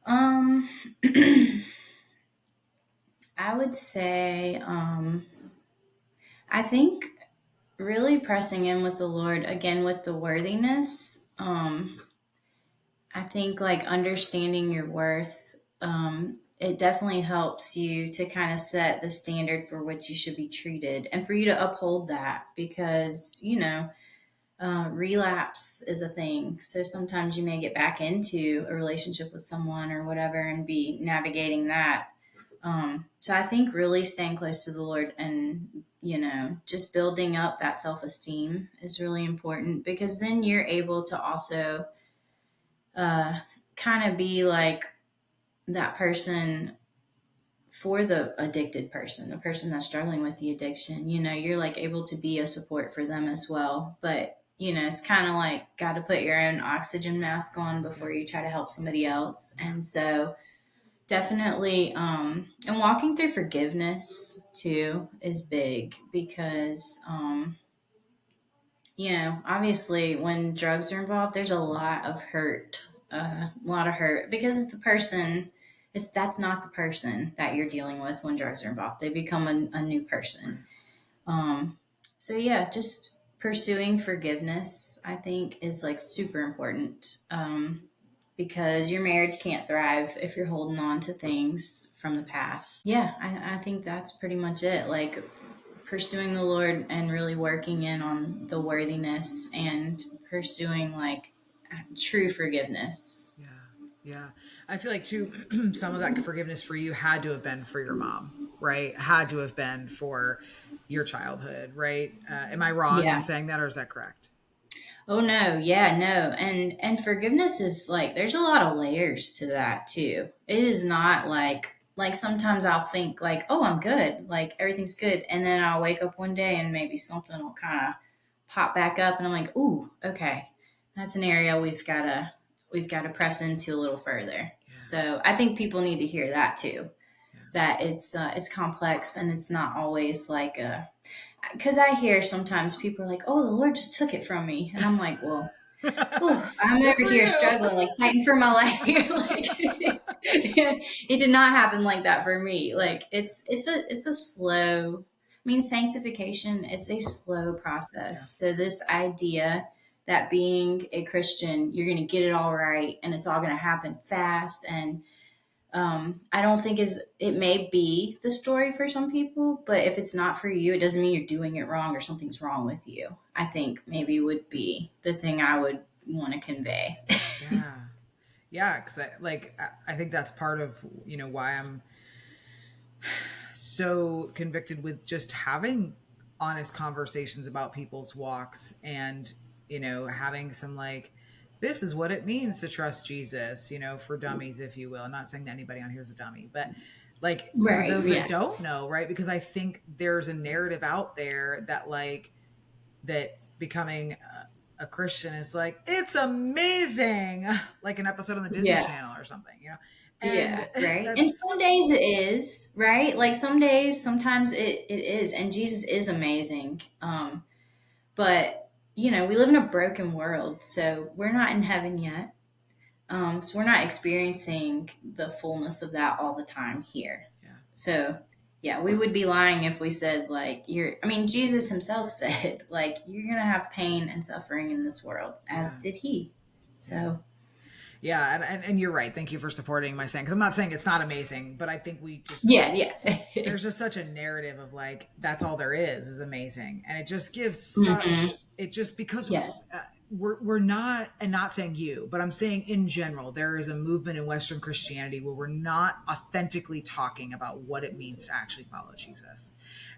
Um, I would say, I think really pressing in with the Lord again with the worthiness. I think like understanding your worth, it definitely helps you to kind of set the standard for which you should be treated and for you to uphold that because, relapse is a thing. So sometimes you may get back into a relationship with someone or whatever and be navigating that. So I think really staying close to the Lord and, just building up that self esteem is really important because then you're able to also kind of be like that person for the addicted person, the person that's struggling with the addiction. You're like able to be a support for them as well. But, it's kind of like got to put your own oxygen mask on Yeah. before you try to help somebody else. Yeah. And so, definitely, and walking through forgiveness too is big because, obviously when drugs are involved, there's a lot of hurt, a lot of hurt because it's the person, that's not the person that you're dealing with when drugs are involved. They become a new person. Right. So yeah, just pursuing forgiveness, I think, is like super important. Because your marriage can't thrive if you're holding on to things from the past. Yeah, I think that's pretty much it. Like pursuing the Lord and really working in on the worthiness and pursuing like true forgiveness. Yeah. Yeah. I feel like too, some of that forgiveness for you had to have been for your mom, right? Had to have been for your childhood, right? Am I wrong in Yeah. saying that, or is that correct? Oh no, yeah, no. And forgiveness is like there's a lot of layers to that too. It is not like sometimes I'll think like, "Oh, I'm good. Like everything's good." And then I'll wake up one day and maybe something will kind of pop back up and I'm like, "Ooh, okay. That's an area we've got to press into a little further." Yeah. So, I think people need to hear that too. Yeah. That it's complex and it's not always like a because I hear sometimes people are like, "Oh, the Lord just took it from me," and I'm like, "Well, whew, I'm Good over for here you. struggling, like fighting for my life here." Like, it did not happen like that for me. Like, it's a slow. I mean, sanctification. It's a slow process. Yeah. So this idea that being a Christian, you're going to get it all right, and it's all going to happen fast, and I don't think it may be the story for some people, but if it's not for you, it doesn't mean you're doing it wrong or something's wrong with you. I think maybe would be the thing I would want to convey. Yeah. Yeah. Cause I think that's part of, why I'm so convicted with just having honest conversations about people's walks, and having some like, this is what it means to trust Jesus, for dummies, if you will. I'm not saying that anybody on here is a dummy, but like for Right. those that Yeah. don't know, right? Because I think there's a narrative out there that like that becoming a Christian is like, it's amazing, like an episode on the Disney Yeah. Channel or something, and Yeah, right. And that's some days it is, right? Like some days, sometimes it is, and Jesus is amazing. But we live in a broken world, so we're not in heaven yet. So we're not experiencing the fullness of that all the time here. yeah, So yeah, we would be lying if we said like Jesus himself said like you're gonna have pain and suffering in this world, yeah, as did he. So yeah. And you're right. Thank you for supporting my saying, because I'm not saying it's not amazing, but I think we just yeah, yeah. there's just such a narrative of like, that's all there is amazing, and it just gives Hmm. such, it just, because Yes. we're not, and not saying you, but I'm saying in general, there is a movement in Western Christianity where we're not authentically talking about what it means to actually follow Jesus.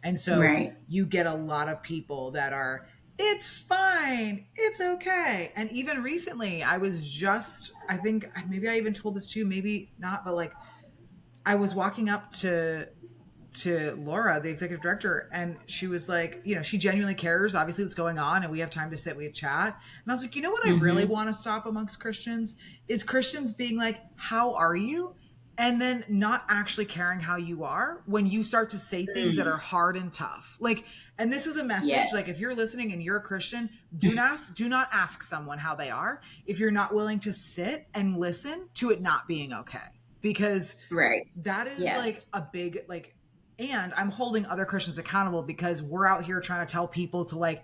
And so Right. you get a lot of people that are, it's fine, it's okay. And even recently, I think maybe I even told this to you, maybe not, but like, I was walking up to Laura, the executive director, and she was like, she genuinely cares, obviously, what's going on, and we have time to sit, we have chat. And I was like, what I really Hmm. want to stop amongst Christians is Christians being like, how are you? And then not actually caring how you are when you start to say things that are hard and tough. Like, and this is a message, like, if Yes. you're listening and you're a Christian, do not ask someone how they are if you're not willing to sit and listen to it not being okay. Because Right. that is like Yes. a big like, and I'm holding other Christians accountable because we're out here trying to tell people to like,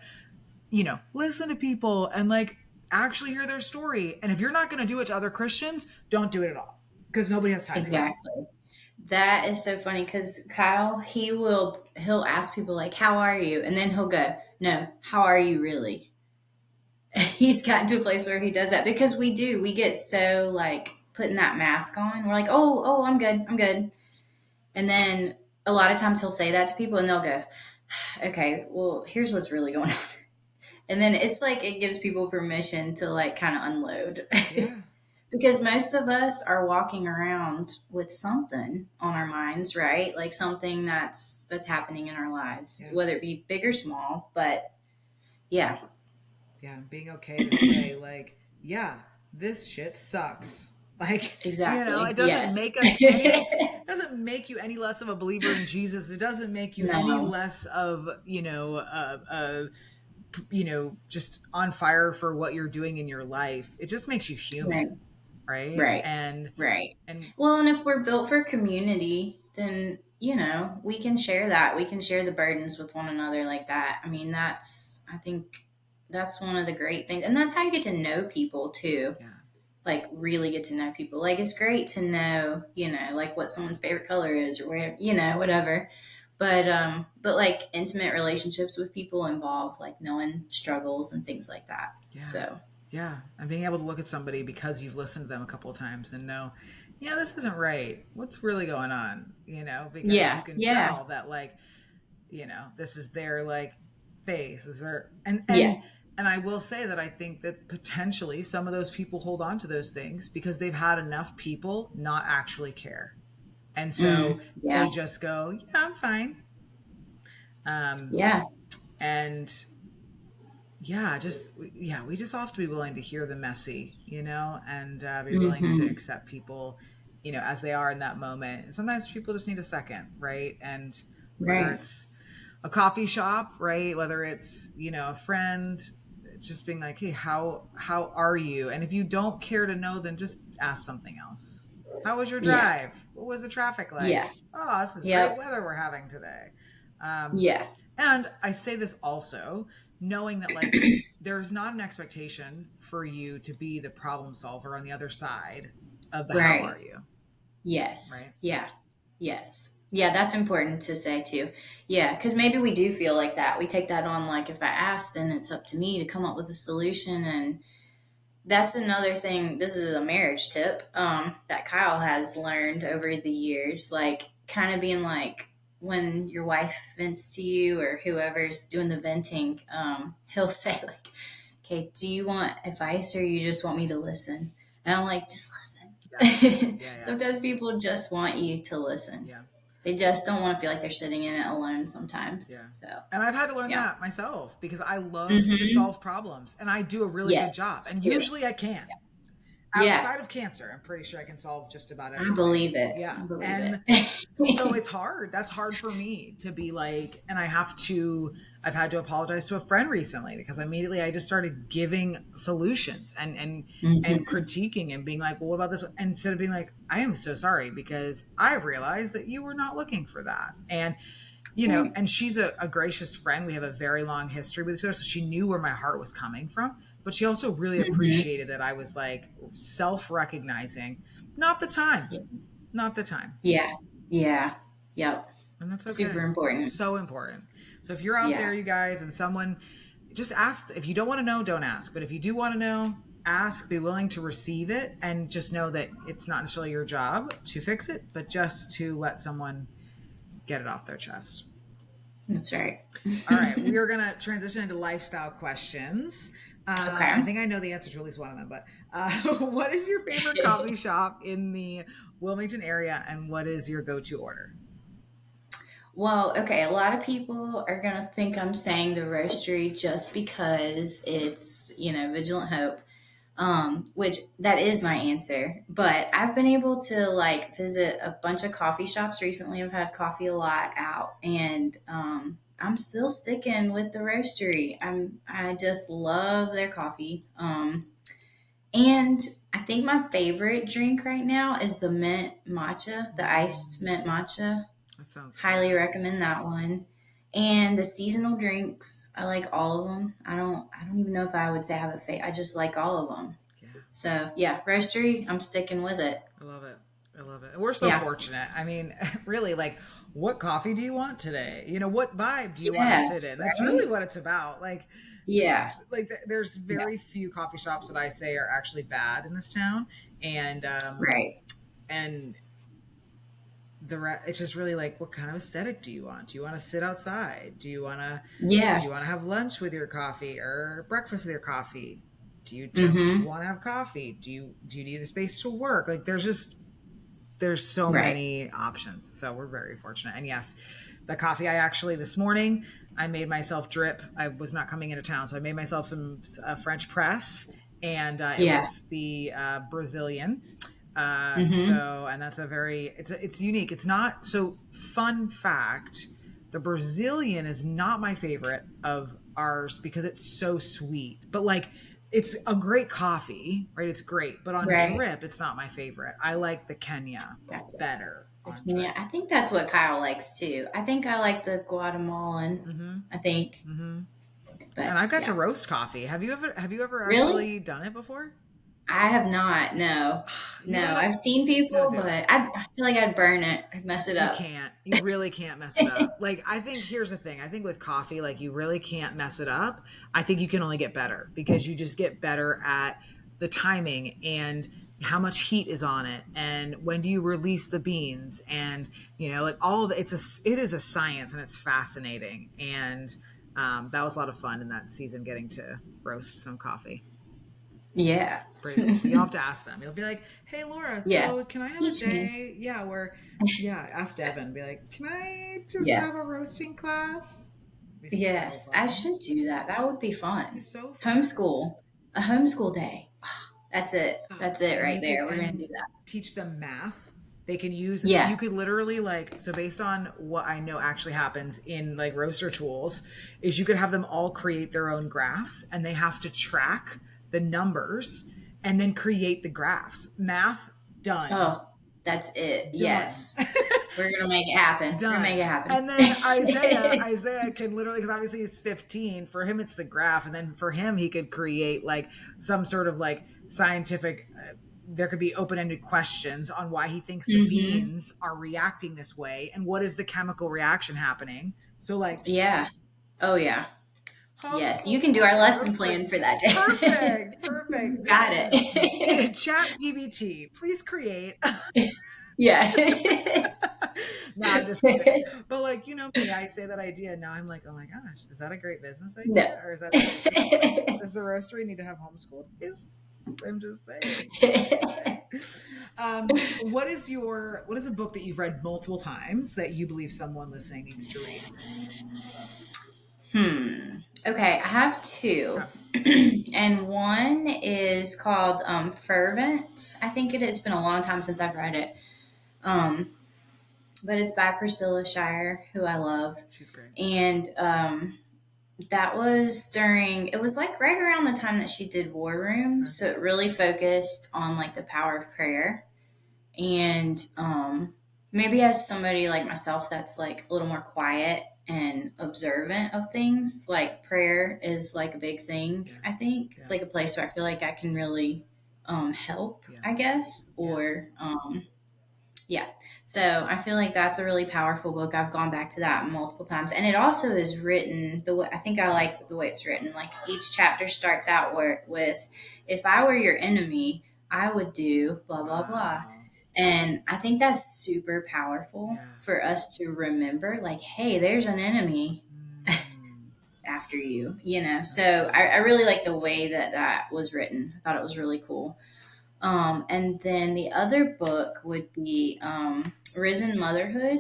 listen to people and like actually hear their story. And if you're not going to do it to other Christians, don't do it at all, because nobody has time for that. Exactly. That is so funny because Kyle, he'll ask people like, "How are you?" And then he'll go, "No, how are you really?" He's gotten to a place where he does that because we get so like putting that mask on. We're like, "Oh, I'm good, I'm good," and then a lot of times he'll say that to people, and they'll go, "Okay, well, here's what's really going on." And then it's like it gives people permission to like kind of unload. Yeah. Because most of us are walking around with something on our minds, right? Like something that's happening in our lives, Yeah. whether it be big or small. But yeah, Yeah. Being okay to say like, yeah, this shit sucks. Like, exactly. it doesn't Yes. make us any, doesn't make you any less of a believer in Jesus. It doesn't make you any No. less of, just on fire for what you're doing in your life. It just makes you Right. human, right? Right. And Right. and Well, and if we're built for community, then we can share that. We can share the burdens with one another like that. I mean, I think that's one of the great things, and that's how you get to know people too. yeah, Like really get to know people. Like it's great to know, like what someone's favorite color is or where, whatever. But like intimate relationships with people involve like knowing struggles and things like that. yeah, So yeah. And being able to look at somebody because you've listened to them a couple of times and know, yeah, this isn't right. What's really going on? Because you yeah, can yeah, tell that like, this is their like face. Is there yeah, and I will say that I think that potentially some of those people hold on to those things because they've had enough people not actually care. And so yeah, they just go, yeah, I'm fine. Um, yeah. and we just have to be willing to hear the messy, and be willing to Hmm. accept people, as they are in that moment. And sometimes people just need a second, right? And whether Right. it's a coffee shop, right? Whether it's, a friend, it's just being like, hey, how are you? And if you don't care to know, then just ask something else. How was your Yeah. drive? What was the traffic Yeah. like? Oh, this is great Yep. weather we're having today. Um, Yeah. and I say this also knowing that like there's not an expectation for you to be the problem solver on the other side of the how Right. are you, right? Yes. Yeah. Yes. Yeah, that's important to say too. Yeah, because maybe we do feel like that. We take that on like if I ask, then it's up to me to come up with a solution. And that's another thing. This is a marriage tip that Kyle has learned over the years. Like, kind of being like, when your wife vents to you or whoever's doing the venting, he'll say like, "Okay, do you want advice or you just want me to listen?" And I'm like, "Just Yeah. listen." Yeah. Yeah. Sometimes people just want you to listen. Yeah. They just don't want to feel like they're sitting in it alone sometimes. Yeah. So, And I've had to learn yeah. that myself because I love to Hmm. solve problems and I do a really good Yes, job. me And too. usually I can. Yeah, Outside of cancer, I'm pretty sure I can solve just about I anything. believe it. Yeah. I believe And so it. it's hard. That's hard for me to be like, and I've had to apologize to a friend recently because immediately I just started giving solutions and Hmm. critiquing and being like, well, what about this? Instead of being like, I am so sorry because I realized that you were not looking for that. And Right. and she's a gracious friend. We have a very long history with each other. So she knew where my heart was coming from. But she also really Hmm. appreciated that I was like self recognizing, not the time, not the time. Yeah. Yeah. Yep. And that's Super okay. important. So important. So if you're out there, Yeah. you guys, and someone just ask, if you don't want to know, don't ask. But if you do want to know, ask, be willing to receive it, and just know that it's not necessarily your job to fix it, but just to let someone get it off their chest. That's right. All right, we are going to transition into lifestyle questions. I Okay. think I know the answer to at least one of them, but what is your favorite coffee shop in the Wilmington area, and what is your go-to order? Well, okay, a lot of people are going to think I'm saying the roastery just because it's, Vigilant Hope, which that is my answer. But I've been able to like visit a bunch of coffee shops recently. I've had coffee a lot out, and I'm still sticking with the roastery. I just love their coffee. And I think my favorite drink right now is the mint matcha, the iced mint matcha. That sounds Highly good. recommend that one. And the seasonal drinks, I like all of them. I don't even know if I would say I have a favorite. I just like all of them. Yeah, So yeah, roastery, I'm sticking with it. I love it. I love it. And we're so Yeah. fortunate. I mean, really, like, what coffee do you want today? What vibe do you want to Yeah. sit in? That's really Right. what it's about. Yeah. There's Yeah. very few coffee shops that I say are actually bad in this town, and Right. and it's just really like, what kind of aesthetic do you want? Do you want to sit outside? Do Yeah. you want to have lunch with your coffee or breakfast with your coffee? Do you just Mm-hmm. want to have coffee? Do you need a space to work? Like, there's so Right. many options. So we're very fortunate. And yes, the coffee, I actually this morning I made myself drip. I was not coming into town, so I made myself some French press, and it Yeah. was the Brazilian. Mm-hmm. And that's it's unique. It's not so. Fun fact: the Brazilian is not my favorite of ours because it's so sweet. But like, it's a great coffee, right? It's great, but on Right. drip, it's not my favorite. I like the Kenya Gotcha. better on Yeah, drip. I think that's what Kyle likes too. I think I like the Guatemalan. Mm-hmm. I think, Mm-hmm. And but I've got to yeah. roast coffee. Have you ever Really? actually done it before? I have not. No, You no. gotta I've seen you gotta people, do but it. I feel like I'd burn it. I'd mess it You up. can't. You really can't mess it up. Like, I think here's the thing. I think with coffee, like, you really can't mess it up. I think you can only get better because you just get better at the timing and how much heat is on it and when do you release the beans and like all of it is a science and it's fascinating and that was a lot of fun in that season getting to roast some coffee. Yeah. Pretty cool. You'll have to ask them. You'll be like, "Hey, Laura, Yeah. so can I have a Teach me. day? Yeah, where, yeah, ask Devin. Be like, can I just Yeah. have a roasting class?" It'd be so Yes, I fun. should do that. That would be It'd be fun. so fun. Homeschool. A homeschool day. That's it. That's it And right you could there. We're gonna and do that. teach them math. They can use. Yeah. You could literally like so based on what I know actually happens in like roaster tools, is you could have them all create their own graphs and they have to track the numbers and then create the graphs. Math done. Oh, that's it. Done. Yes. We're gonna make it happen. We're gonna Done. make it happen. And then Isaiah can literally, because obviously he's 15. For him, it's the graph, and then for him, he could create like some sort of like scientific. There could be open-ended questions on why he thinks the Hmm. beans are reacting this way, and what is the chemical reaction happening. So like Yeah. Oh yeah. Yes. You can do homeschool our lesson roaster. plan for that day. Perfect. Got it. Chat GBT, please create. Yeah. No, I'm just kidding. But like, me, I say that idea and now I'm like, oh my gosh, is that a great business No. idea? Or is that does the roastery need to have homeschooled? I'm just saying. What is a book that you've read multiple times that you believe someone listening needs to read? Okay, I have two. And one is called Fervent. I think it has been a long time since I've read it. But it's by Priscilla Shire, who I love. She's great. And that was it was like right around the time that she did War Room. So it really focused on like the power of prayer. And maybe as somebody like myself that's like a little more quiet and observant of things, like prayer is like a big thing. I think it's like a place where I feel like I can really help, I guess, or so I feel like that's a really powerful book. I've gone back to that multiple times, and it also is written the way I think I like the way it's written. Like each chapter starts out with, "If I were your enemy, I would do blah blah blah." And I think that's super powerful for us to remember, like, hey, there's an enemy after you, So I really like the way that was written. I thought it was really cool. And then the other book would be Risen Motherhood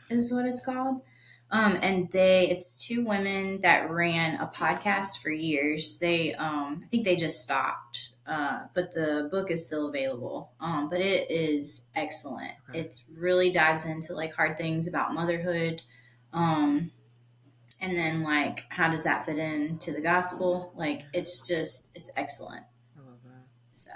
is what it's called. And it's two women that ran a podcast for years. They, I think they just stopped, but the book is still available. But it is excellent. It really dives into like hard things about motherhood. And then like, how does that fit into the gospel? Like, it's excellent. I love that. So,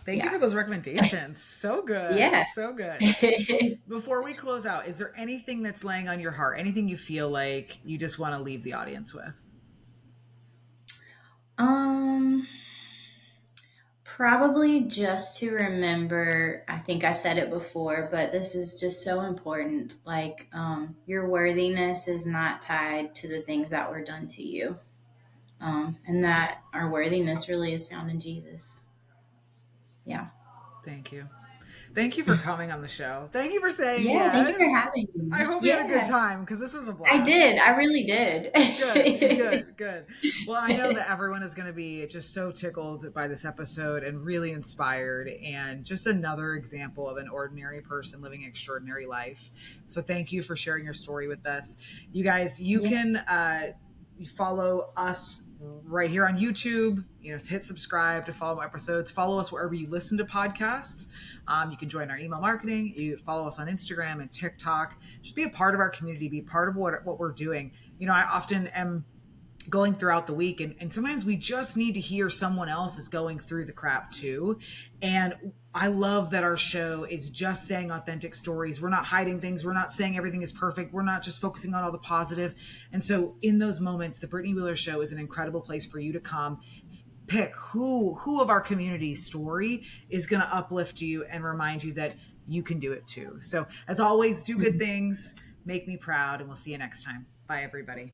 thank you for those recommendations. So good. Yeah. So good. Before we close out, is there anything that's laying on your heart? Anything you feel like you just want to leave the audience with? Probably just to remember, I think I said it before, but this is just so important. Like, your worthiness is not tied to the things that were done to you. And that our worthiness really is found in Jesus. Yeah. Thank you. Thank you for coming on the show. Thank you for saying yes. Thank you for having me. I hope you had a good time because this was a blast. I did. I really did. Good. Well, I know that everyone is going to be just so tickled by this episode and really inspired, and just another example of an ordinary person living an extraordinary life. So thank you for sharing your story with us. You guys, you can follow us right here on YouTube, hit subscribe to follow episodes. Follow us wherever you listen to podcasts. You can join our email marketing. You follow us on Instagram and TikTok. Just be a part of our community. Be part of what we're doing. I often am going throughout the week, and sometimes we just need to hear someone else is going through the crap too. And I love that our show is just saying authentic stories. We're not hiding things. We're not saying everything is perfect. We're not just focusing on all the positive. And so in those moments, the Brittany Wheeler Show is an incredible place for you to come pick who of our community's story is going to uplift you and remind you that you can do it too. So as always, do good things, make me proud, and we'll see you next time. Bye, everybody.